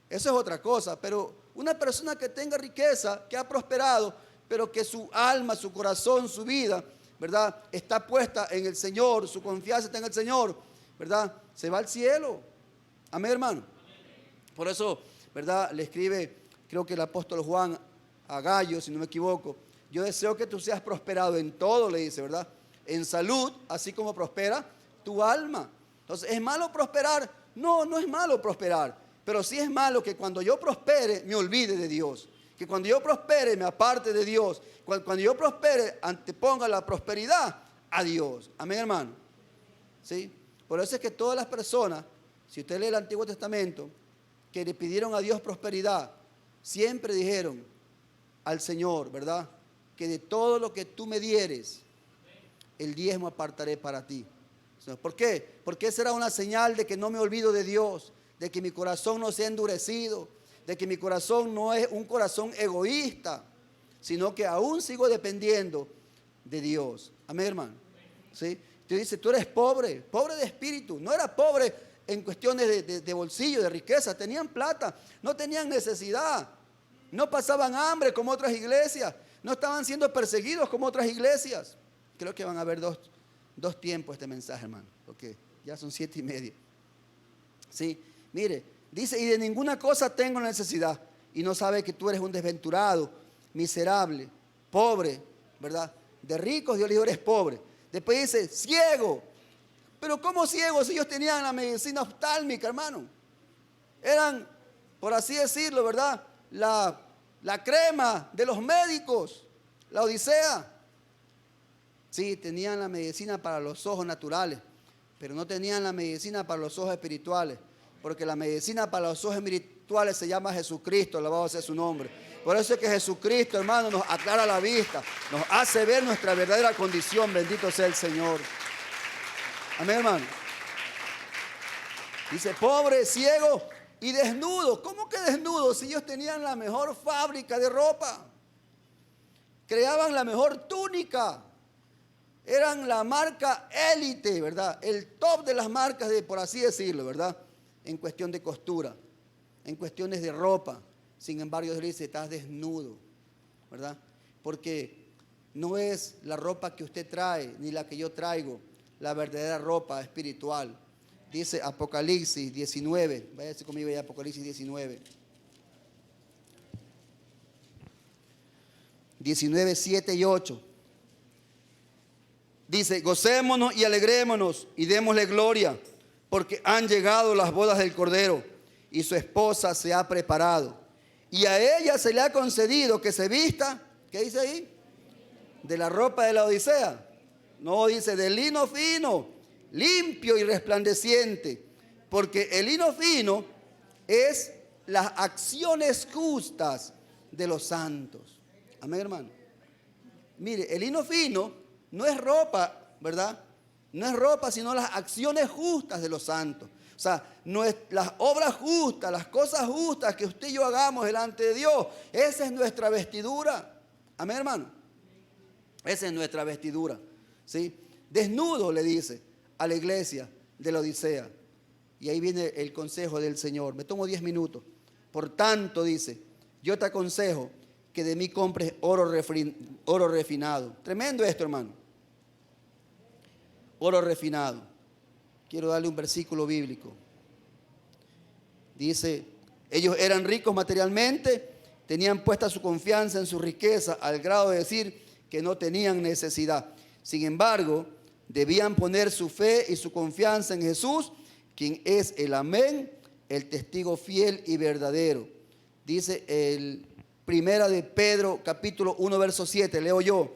eso es otra cosa. Pero una persona que tenga riqueza, que ha prosperado, pero que su alma, su corazón, su vida, ¿verdad?, está puesta en el Señor, su confianza está en el Señor, ¿verdad?, se va al cielo. Amén, hermano. Por eso, ¿verdad?, le escribe, creo que el apóstol Juan a Gallo, si no me equivoco: yo deseo que tú seas prosperado en todo, le dice, ¿verdad?, en salud, así como prospera tu alma. Entonces, ¿es malo prosperar? No, no es malo prosperar, pero sí es malo que cuando yo prospere me olvide de Dios. Que cuando yo prospere me aparte de Dios. Cuando yo prospere anteponga la prosperidad a Dios. Amén, hermano. ¿Sí? Por eso es que todas las personas, si usted lee el Antiguo Testamento, que le pidieron a Dios prosperidad, siempre dijeron al Señor, ¿verdad?, que de todo lo que tú me dieres, el diezmo apartaré para ti. ¿Por qué? Porque esa era una señal de que no me olvido de Dios, de que mi corazón no se ha endurecido, de que mi corazón no es un corazón egoísta, sino que aún sigo dependiendo de Dios. Amén, hermano. ¿Sí? Te dice, tú eres pobre de espíritu. No era pobre en cuestiones de bolsillo, de riqueza. Tenían plata, no tenían necesidad, no pasaban hambre como otras iglesias, no estaban siendo perseguidos como otras iglesias. Creo que van a haber dos tiempos este mensaje, hermano, porque ya son 7:30. Sí, mire, dice, y de ninguna cosa tengo necesidad. Y no sabe que tú eres un desventurado, miserable, pobre, ¿verdad? De ricos Dios le dijo, eres pobre. Después dice, ciego. Pero ¿cómo ciego si ellos tenían la medicina oftálmica, hermano? Eran, por así decirlo, ¿verdad?, la crema de los médicos, la Odisea. Sí, tenían la medicina para los ojos naturales, pero no tenían la medicina para los ojos espirituales. Porque la medicina para los ojos espirituales se llama Jesucristo, alabado sea su nombre. Por eso es que Jesucristo, hermano, nos aclara la vista, nos hace ver nuestra verdadera condición. Bendito sea el Señor. Amén, hermano. Dice, pobre, ciego y desnudo. ¿Cómo que desnudo? Si ellos tenían la mejor fábrica de ropa, creaban la mejor túnica, eran la marca élite, ¿verdad?, el top de las marcas, por así decirlo, ¿verdad?, en cuestión de costura, en cuestiones de ropa. Sin embargo, Dios dice, estás desnudo, ¿verdad? Porque no es la ropa que usted trae, ni la que yo traigo, la verdadera ropa espiritual. Dice Apocalipsis 19, váyase conmigo a Apocalipsis 19. 19, 7 y 8. Dice, gocémonos y alegrémonos y démosle gloria, porque han llegado las bodas del Cordero y su esposa se ha preparado. Y a ella se le ha concedido que se vista, ¿qué dice ahí? De la ropa de la Odisea. No, dice de lino fino, limpio y resplandeciente, porque el lino fino es las acciones justas de los santos. Amén, hermano. Mire, el lino fino no es ropa, ¿verdad? No es ropa, sino las acciones justas de los santos. O sea, las obras justas, las cosas justas que usted y yo hagamos delante de Dios, esa es nuestra vestidura. Amén, hermano. Esa es nuestra vestidura, ¿sí? Desnudo, le dice a la iglesia de la Odisea. Y ahí viene el consejo del Señor. Me tomo 10 minutos. Por tanto, dice, yo te aconsejo que de mí compres oro refinado. Tremendo esto, hermano. Oro refinado. Quiero darle un versículo bíblico. Dice, ellos eran ricos materialmente, tenían puesta su confianza en su riqueza al grado de decir que no tenían necesidad. Sin embargo, debían poner su fe y su confianza en Jesús, quien es el amén, el testigo fiel y verdadero. Dice el Primera de Pedro, capítulo 1, verso 7, leo yo.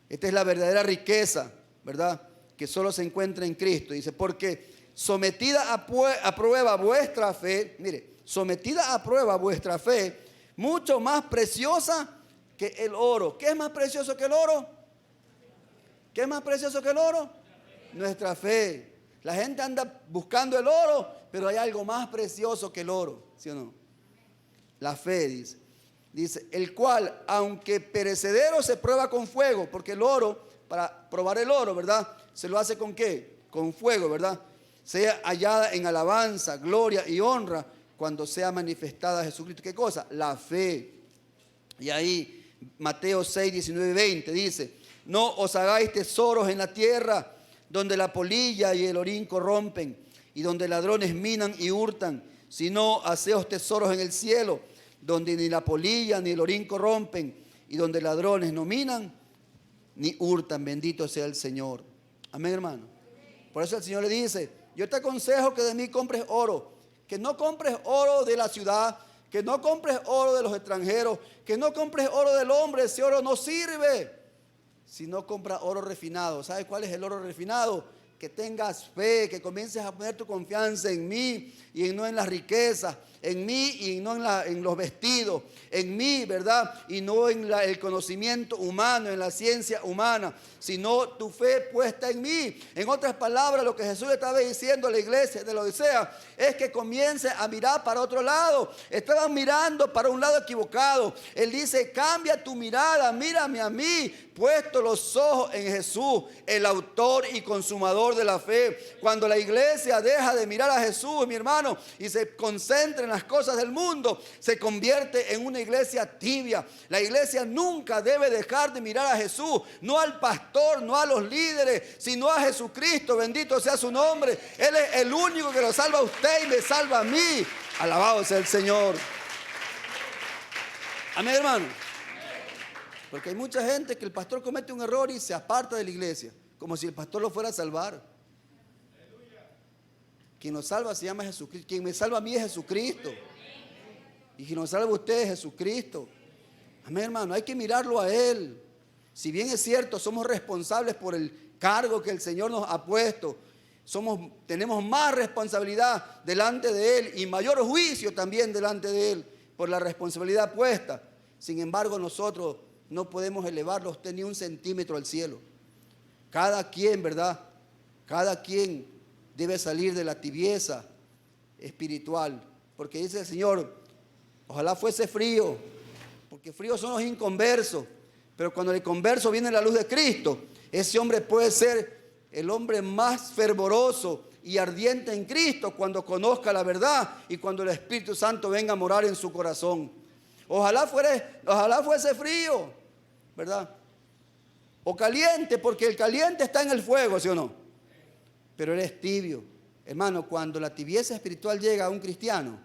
Esta es la verdadera riqueza, ¿verdad?, que solo se encuentra en Cristo. Dice, porque sometida a prueba vuestra fe, mire, sometida a prueba vuestra fe, mucho más preciosa que el oro. ¿Qué es más precioso que el oro? ¿Qué es más precioso que el oro? Nuestra fe. La gente anda buscando el oro, pero hay algo más precioso que el oro, ¿sí o no? La fe, dice. Dice, el cual, aunque perecedero, se prueba con fuego, porque el oro, para probar el oro, ¿verdad?, se lo hace ¿con qué? Con fuego, ¿verdad? Sea hallada en alabanza, gloria y honra cuando sea manifestada Jesucristo. ¿Qué cosa? La fe. Y ahí Mateo 6, 19 y 20 dice, no os hagáis tesoros en la tierra, donde la polilla y el orín corrompen, y donde ladrones minan y hurtan, sino haceos tesoros en el cielo, donde ni la polilla ni el orín corrompen, y donde ladrones no minan ni hurtan. Bendito sea el Señor. Amén, hermano. Por eso el Señor le dice, yo te aconsejo que de mí compres oro, que no compres oro de la ciudad, que no compres oro de los extranjeros, que no compres oro del hombre, ese oro no sirve. Si no compras oro refinado, ¿sabes cuál es el oro refinado? Que tengas fe, que comiences a poner tu confianza en mí y no en las riquezas, en mí y no en los vestidos, en mí, ¿verdad? Y no en el conocimiento humano, en la ciencia humana, sino tu fe puesta en mí. En otras palabras, lo que Jesús estaba diciendo a la iglesia de la Odisea es que comience a mirar para otro lado. Estaban mirando para un lado equivocado. Él dice, cambia tu mirada, mírame a mí, puesto los ojos en Jesús, el autor y consumador de la fe. Cuando la iglesia deja de mirar a Jesús, mi hermano, y se concentra en las cosas del mundo, se convierte en una iglesia tibia. La iglesia nunca debe dejar de mirar a Jesús, no al pastor, no a los líderes, sino a Jesucristo. Bendito sea su nombre. Él es el único que lo salva a usted y me salva a mí. Alabado sea el Señor. Amén, hermano. Porque hay mucha gente que el pastor comete un error y se aparta de la iglesia, como si el pastor lo fuera a salvar. Quien nos salva se llama Jesucristo. Quien me salva a mí es Jesucristo. Y quien nos salva a usted es Jesucristo. Amén, hermano. Hay que mirarlo a Él. Si bien es cierto, somos responsables por el cargo que el Señor nos ha puesto. Tenemos más responsabilidad delante de Él y mayor juicio también delante de Él por la responsabilidad puesta. Sin embargo, nosotros no podemos elevarlo a usted ni un centímetro al cielo. Cada quien, ¿verdad? Cada quien debe salir de la tibieza espiritual. Porque dice el Señor, ojalá fuese frío, porque fríos son los inconversos. Pero cuando el converso viene la luz de Cristo, ese hombre puede ser el hombre más fervoroso y ardiente en Cristo cuando conozca la verdad y cuando el Espíritu Santo venga a morar en su corazón. Ojalá fuese frío, ¿verdad? O caliente, porque el caliente está en el fuego, ¿sí o no? Pero eres tibio. Hermano, cuando la tibieza espiritual llega a un cristiano,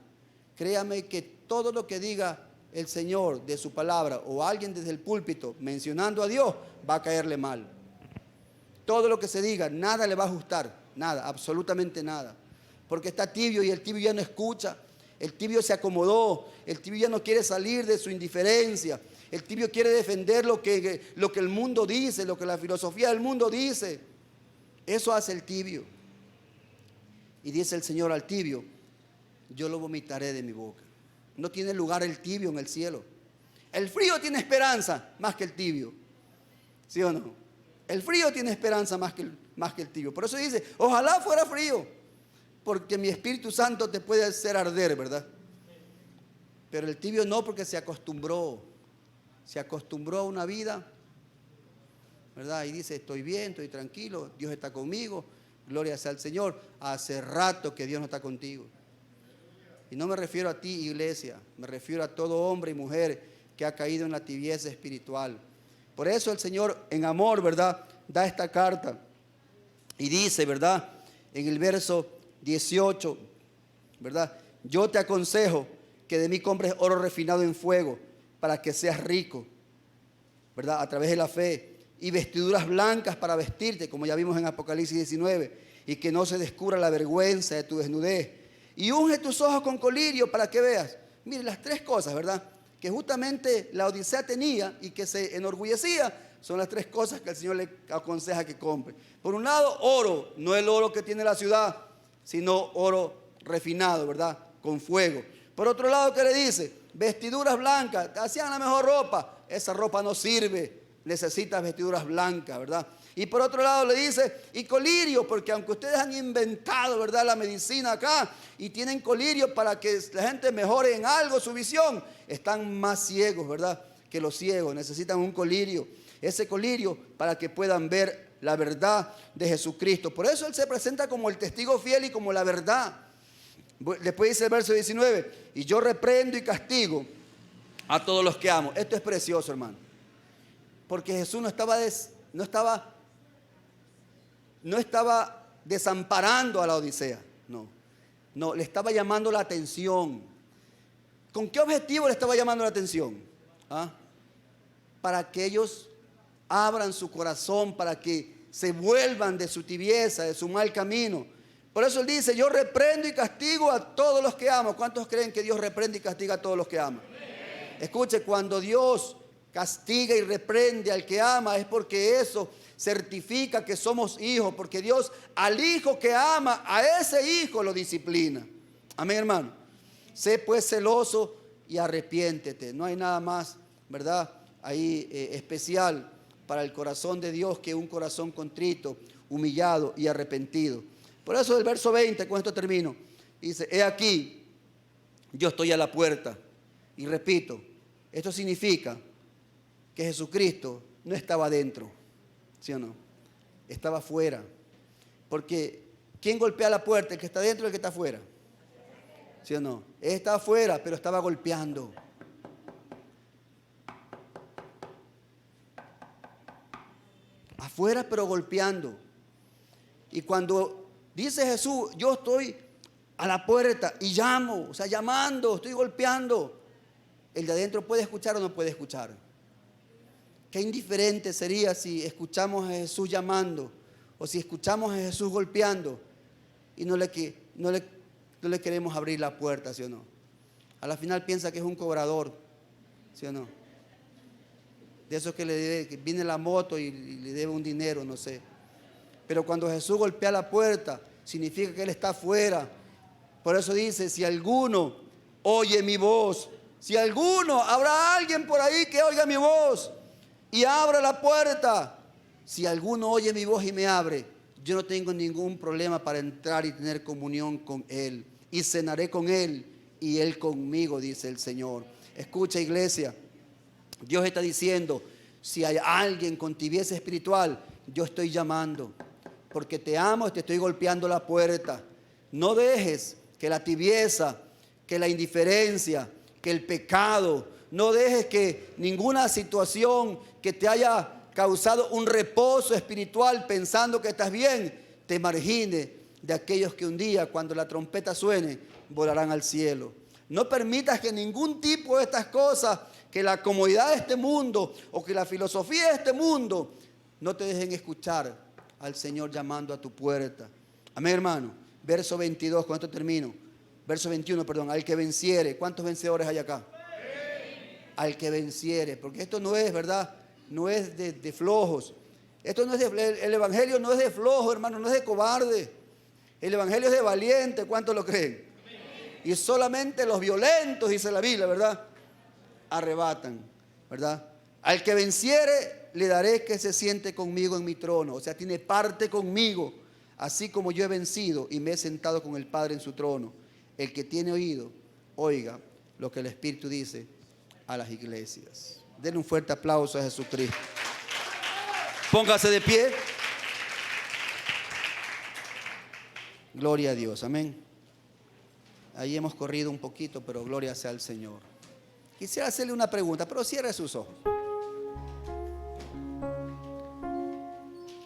créame que todo lo que diga el Señor de su palabra o alguien desde el púlpito mencionando a Dios, va a caerle mal. Todo lo que se diga, nada le va a ajustar, nada, absolutamente nada. Porque está tibio y el tibio ya no escucha. El tibio se acomodó, el tibio ya no quiere salir de su indiferencia. El tibio quiere defender lo que el mundo dice, lo que la filosofía del mundo dice. Eso hace el tibio. Y dice el Señor al tibio, yo lo vomitaré de mi boca. No tiene lugar el tibio en el cielo. El frío tiene esperanza más que el tibio. ¿Sí o no? El frío tiene esperanza más que el tibio. Por eso dice, ojalá fuera frío. porque mi Espíritu Santo te puede hacer arder, ¿verdad? Pero el tibio no, porque se acostumbró a una vida, ¿verdad? Y dice, estoy bien, estoy tranquilo, Dios está conmigo, gloria sea al Señor. Hace rato que Dios no está contigo. Y no me refiero a ti, iglesia, me refiero a todo hombre y mujer que ha caído en la tibieza espiritual. Por eso el Señor, en amor, ¿verdad?, da esta carta y dice, ¿verdad?, en el verso 18, ¿verdad?, yo te aconsejo que de mí compres oro refinado en fuego para que seas rico, ¿verdad?, a través de la fe, y vestiduras blancas para vestirte, como ya vimos en Apocalipsis 19, y que no se descubra la vergüenza de tu desnudez. Y unge tus ojos con colirio para que veas. Mire, las tres cosas, ¿verdad?, que justamente la Odisea tenía y que se enorgullecía, son las tres cosas que el Señor le aconseja que compre. Por un lado, oro, no el oro que tiene la ciudad, sino oro refinado, ¿verdad?, con fuego. Por otro lado, ¿qué le dice? Vestiduras blancas, te hacían la mejor ropa, esa ropa no sirve, necesitas vestiduras blancas, ¿verdad? Y por otro lado le dice, y colirio, porque aunque ustedes han inventado, ¿verdad?, la medicina acá y tienen colirio para que la gente mejore en algo su visión, están más ciegos, ¿verdad?, que los ciegos, necesitan un colirio, ese colirio para que puedan ver la verdad de Jesucristo. Por eso Él se presenta como el testigo fiel y como la verdad. Después dice el verso 19, y yo reprendo y castigo a todos los que amo. Esto es precioso, hermano, porque Jesús no estaba desamparando a la Odisea, no, le estaba llamando la atención. ¿Con qué objetivo le estaba llamando la atención? Para que ellos abran su corazón, para que se vuelvan de su tibieza, de su mal camino. Por eso Él dice, yo reprendo y castigo a todos los que amo. ¿Cuántos creen que Dios reprende y castiga a todos los que ama? Escuche, cuando Dios castiga y reprende al que ama, es porque eso certifica que somos hijos, porque Dios al hijo que ama, a ese hijo lo disciplina. Amén, hermano. Sé pues celoso y arrepiéntete. No hay nada más, ¿verdad?, ahí especial para el corazón de Dios que un corazón contrito, humillado y arrepentido. Por eso el verso 20, con esto termino, dice, he aquí, yo estoy a la puerta. Y repito, esto significa que Jesucristo no estaba adentro, ¿sí o no? Estaba afuera. Porque ¿quién golpea la puerta? ¿El que está adentro o el que está afuera? ¿Sí o no? Él estaba afuera, pero estaba golpeando. Afuera, pero golpeando. Y cuando dice Jesús, yo estoy a la puerta y llamo, o sea, llamando, estoy golpeando, ¿el de adentro puede escuchar o no puede escuchar? Qué indiferente sería si escuchamos a Jesús llamando o si escuchamos a Jesús golpeando y no le queremos abrir la puerta, ¿sí o no? A la final piensa que es un cobrador, ¿sí o no? De esos que viene la moto y le debe un dinero, no sé. Pero cuando Jesús golpea la puerta, significa que Él está afuera. Por eso dice, si alguno oye mi voz, si alguno, habrá alguien por ahí que oiga mi voz y abra la puerta. Si alguno oye mi voz y me abre, yo no tengo ningún problema para entrar y tener comunión con Él. Y cenaré con Él y Él conmigo, dice el Señor. Escucha, iglesia, Dios está diciendo, si hay alguien con tibieza espiritual, yo estoy llamando. Porque te amo y te estoy golpeando la puerta. No dejes que la tibieza, que la indiferencia, que el pecado, no dejes que ninguna situación que te haya causado un reposo espiritual pensando que estás bien, te margine de aquellos que un día, cuando la trompeta suene, volarán al cielo. No permitas que ningún tipo de estas cosas, que la comodidad de este mundo o que la filosofía de este mundo, no te dejen escuchar al Señor llamando a tu puerta. Amén, hermano. Verso 22, con esto termino. Verso 21, perdón. Al que venciere. ¿Cuántos vencedores hay acá? Al que venciere. Porque esto no es, ¿verdad? No es de flojos. Esto no es el evangelio no es de flojo, hermano, no es de cobarde. El evangelio es de valiente. ¿Cuántos lo creen? Y solamente los violentos, dice la Biblia, ¿verdad?, arrebatan, ¿verdad? Al que venciere, le daré que se siente conmigo en mi trono. O sea, tiene parte conmigo. así como yo he vencido y me he sentado con el Padre en su trono. El que tiene oído, oiga lo que el Espíritu dice a las iglesias. Denle un fuerte aplauso a Jesucristo. Póngase de pie. Gloria a Dios, amén. Ahí hemos corrido un poquito, pero gloria sea al Señor. Quisiera hacerle una pregunta, pero cierre sus ojos.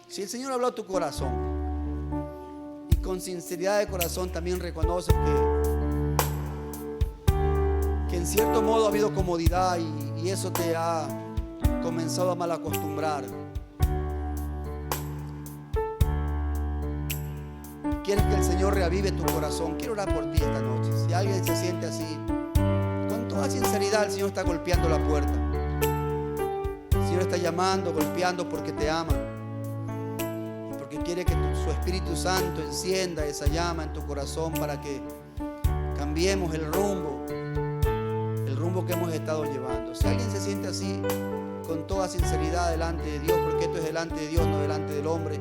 Si el Señor habló a tu corazón y con sinceridad de corazón también reconoces que en cierto modo ha habido comodidad y eso te ha comenzado a malacostumbrar, quieres que el Señor reavive tu corazón, quiero orar por ti esta noche. Si alguien se siente así, con toda sinceridad el Señor está golpeando la puerta. El Señor está llamando, golpeando porque te ama, porque quiere que su Espíritu Santo encienda esa llama en tu corazón para que cambiemos el rumbo que hemos estado llevando. Si alguien se siente así, con toda sinceridad delante de Dios, porque esto es delante de Dios, no delante del hombre,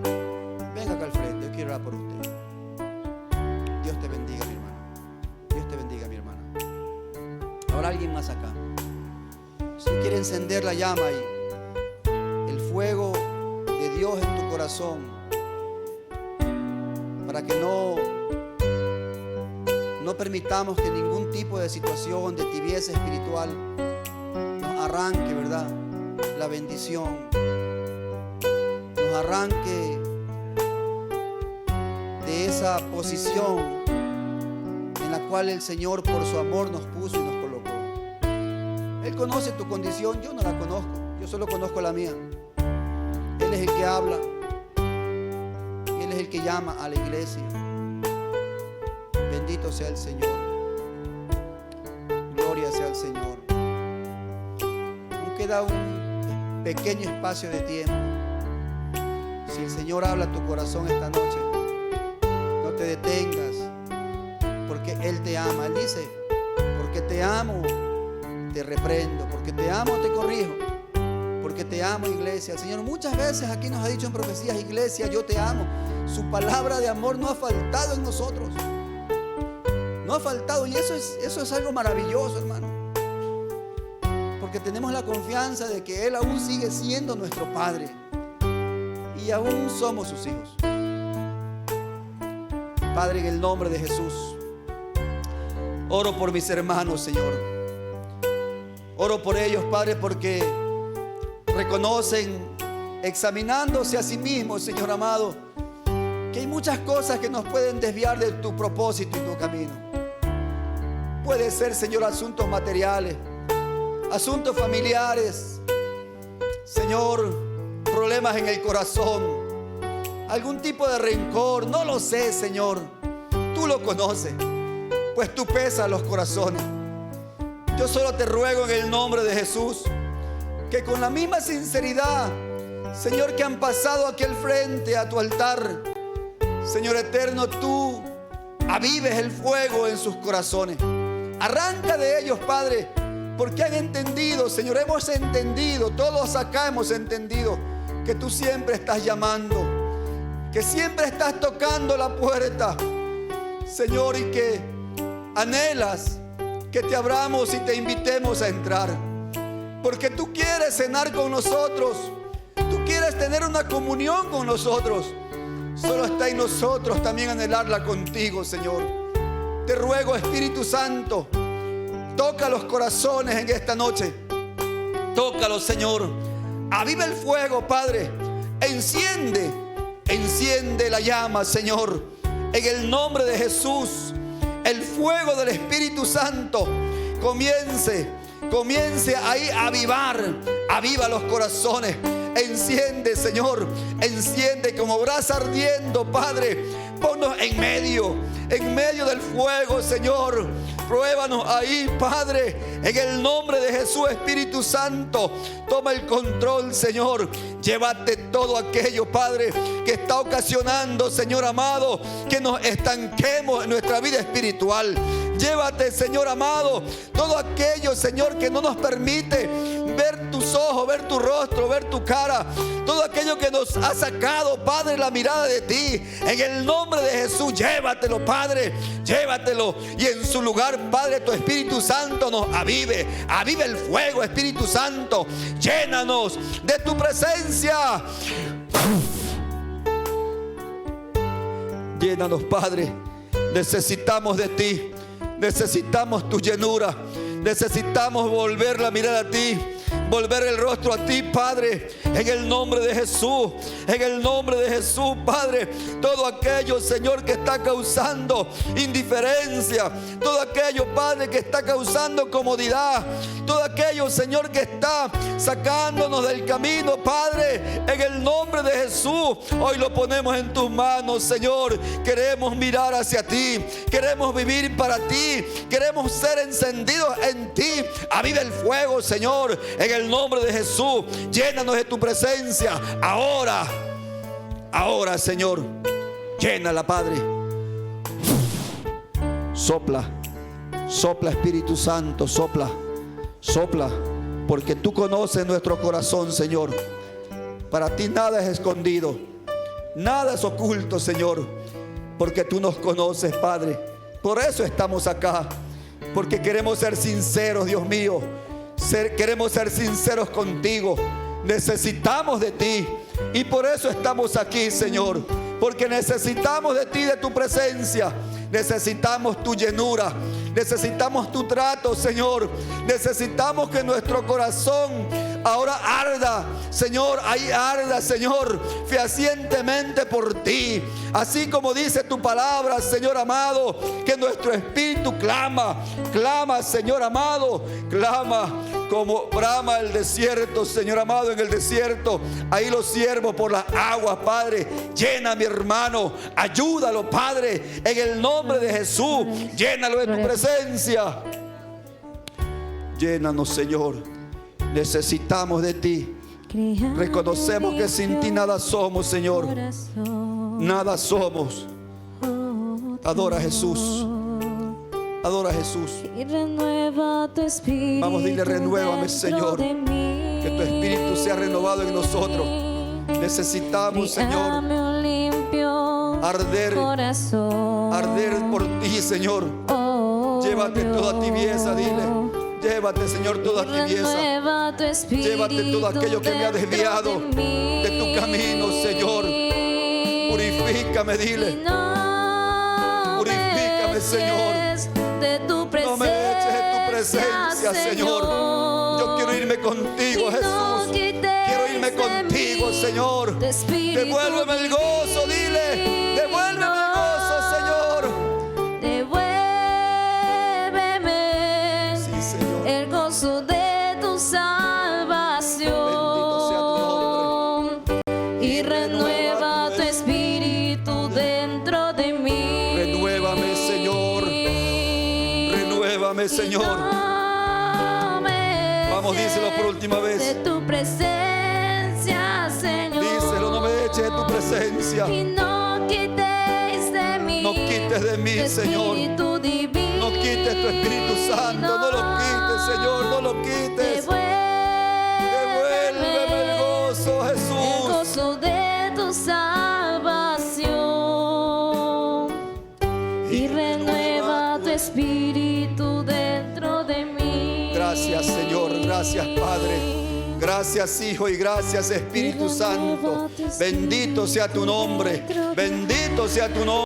venga acá al frente, yo quiero orar por usted. Dios te bendiga, mi hermano. Dios te bendiga, mi hermana. Ahora alguien más acá. Si quiere encender la llama y el fuego de Dios en tu corazón, para que no permitamos que ningún tipo de situación de tibieza espiritual nos arranque, ¿verdad?, la bendición, nos arranque de esa posición en la cual el Señor por su amor nos puso y nos colocó. Él conoce tu condición, yo no la conozco, yo solo conozco la mía. Él es el que habla, Él es el que llama a la iglesia. Bendito sea el Señor. Gloria sea el Señor. Aún queda un pequeño espacio de tiempo. Si el Señor habla a tu corazón esta noche, no te detengas, porque Él te ama. Él dice: porque te amo, te reprendo, porque te amo, te corrijo, porque te amo, iglesia. El Señor muchas veces aquí nos ha dicho en profecías: iglesia, yo te amo. Su palabra de amor no ha faltado en nosotros. No ha faltado, y eso es algo maravilloso, hermano, porque tenemos la confianza de que Él aún sigue siendo nuestro Padre y aún somos sus hijos. Padre, en el nombre de Jesús, oro por mis hermanos, Señor. Oro por ellos, Padre, porque reconocen, examinándose a sí mismos, Señor amado, que hay muchas cosas que nos pueden desviar de tu propósito y tu camino. Puede ser, Señor, asuntos materiales, asuntos familiares, Señor, problemas en el corazón, algún tipo de rencor, no lo sé, Señor. Tú lo conoces, pues tú pesas los corazones. Yo solo te ruego en el nombre de Jesús que con la misma sinceridad, Señor, que han pasado aquí al frente a tu altar, Señor eterno, tú avives el fuego en sus corazones. Arranca de ellos, Padre, porque han entendido, Señor, hemos entendido, todos acá hemos entendido que tú siempre estás llamando, que siempre estás tocando la puerta, Señor, y que anhelas que te abramos y te invitemos a entrar, porque tú quieres cenar con nosotros, tú quieres tener una comunión con nosotros. Solo está en nosotros también anhelarla contigo, Señor. Te ruego, Espíritu Santo, toca los corazones en esta noche. Tócalos, Señor. Aviva el fuego, Padre. Enciende la llama, Señor. En el nombre de Jesús, el fuego del Espíritu Santo comience ahí a avivar. Aviva los corazones. Enciende, Señor, enciende como brasa ardiendo, Padre. Ponnos en medio del fuego, Señor. Pruébanos ahí, Padre, en el nombre de Jesús. Espíritu Santo, toma el control, Señor. Llévate todo aquello, Padre, que está ocasionando, Señor amado, que nos estanquemos en nuestra vida espiritual. Llévate, Señor amado, todo aquello, Señor, que no nos permite ver tus ojos, ver ver tu rostro, ver tu cara, todo aquello que nos ha sacado, Padre, la mirada de ti, en el nombre de Jesús, llévatelo, Padre, llévatelo. Y en su lugar, Padre, tu Espíritu Santo nos avive. Avive el fuego, Espíritu Santo. Llénanos de tu presencia. Llénanos, Padre. Necesitamos de ti. Necesitamos tu llenura. Necesitamos volver la mirada a ti, volver el rostro a ti, Padre, en el nombre de Jesús. En el nombre de Jesús, Padre, todo aquello, Señor, que está causando indiferencia, todo aquello, Padre, que está causando comodidad, todo aquello, Señor, que está sacándonos del camino, Padre, en el nombre de Jesús, hoy lo ponemos en tus manos, Señor. Queremos mirar hacia ti, queremos vivir para ti, queremos ser encendidos en ti. Aviva el fuego, Señor, en el nombre de Jesús. Llénanos de tu presencia ahora, ahora, Señor. Llénala, Padre. Sopla, sopla, Espíritu Santo, sopla, sopla, porque tú conoces nuestro corazón, Señor. Para ti nada es escondido, nada es oculto, Señor, porque tú nos conoces, Padre. Por eso estamos acá, porque queremos ser sinceros, Dios mío. Queremos ser sinceros contigo. Necesitamos de ti, y por eso estamos aquí, Señor, porque necesitamos de ti, de tu presencia. Necesitamos tu llenura, necesitamos tu trato, Señor. Necesitamos que nuestro corazón ahora arda, Señor, ahí arda, Señor, fehacientemente por ti. Así como dice tu palabra, Señor amado, que nuestro espíritu clama, clama, Señor amado, clama como brama el desierto, Señor amado, en el desierto. Ahí lo siervo por las aguas, Padre. Llena a mi hermano, ayúdalo, Padre, en el nombre de Jesús. Llénalo de tu presencia. Llénanos, Señor. Necesitamos de ti. Reconocemos que sin ti nada somos, Señor. Nada somos. Adora a Jesús. Adora a Jesús. Vamos, dile: renuévame, Señor. Que tu espíritu sea renovado en nosotros. Necesitamos, Señor, arder por ti, Señor. Llévate toda tibieza, dile. Llévate, Señor, toda tibieza. Llévate todo aquello que me ha desviado de tu camino, Señor. Purifícame, dile. Purifícame, Señor. No me eches de tu presencia, Señor. Yo quiero irme contigo, Jesús. Quiero irme contigo, Señor. Devuélveme el gozo, dile. Devuélveme el gozo, Señor. Devuélveme, sí, Señor, el gozo de tu salvación. Y renueva tu espíritu dentro de mí. Renuévame, Señor. Renuévame, Señor. Vamos, díselo por última vez. De tu presencia, Señor. Díselo: no me eches de tu presencia. Y no quites de mí. No quites de mí, Señor. Divino. No quites tu Espíritu Santo. No lo quites, Señor. No lo quites. Devuélveme el gozo, Jesús. El gozo de tu salvación. Y renueva tu espíritu dentro de mí. Gracias, Señor. Gracias, Padre. Gracias, Hijo, y gracias, Espíritu Santo. Bendito sea tu nombre. Bendito sea tu nombre.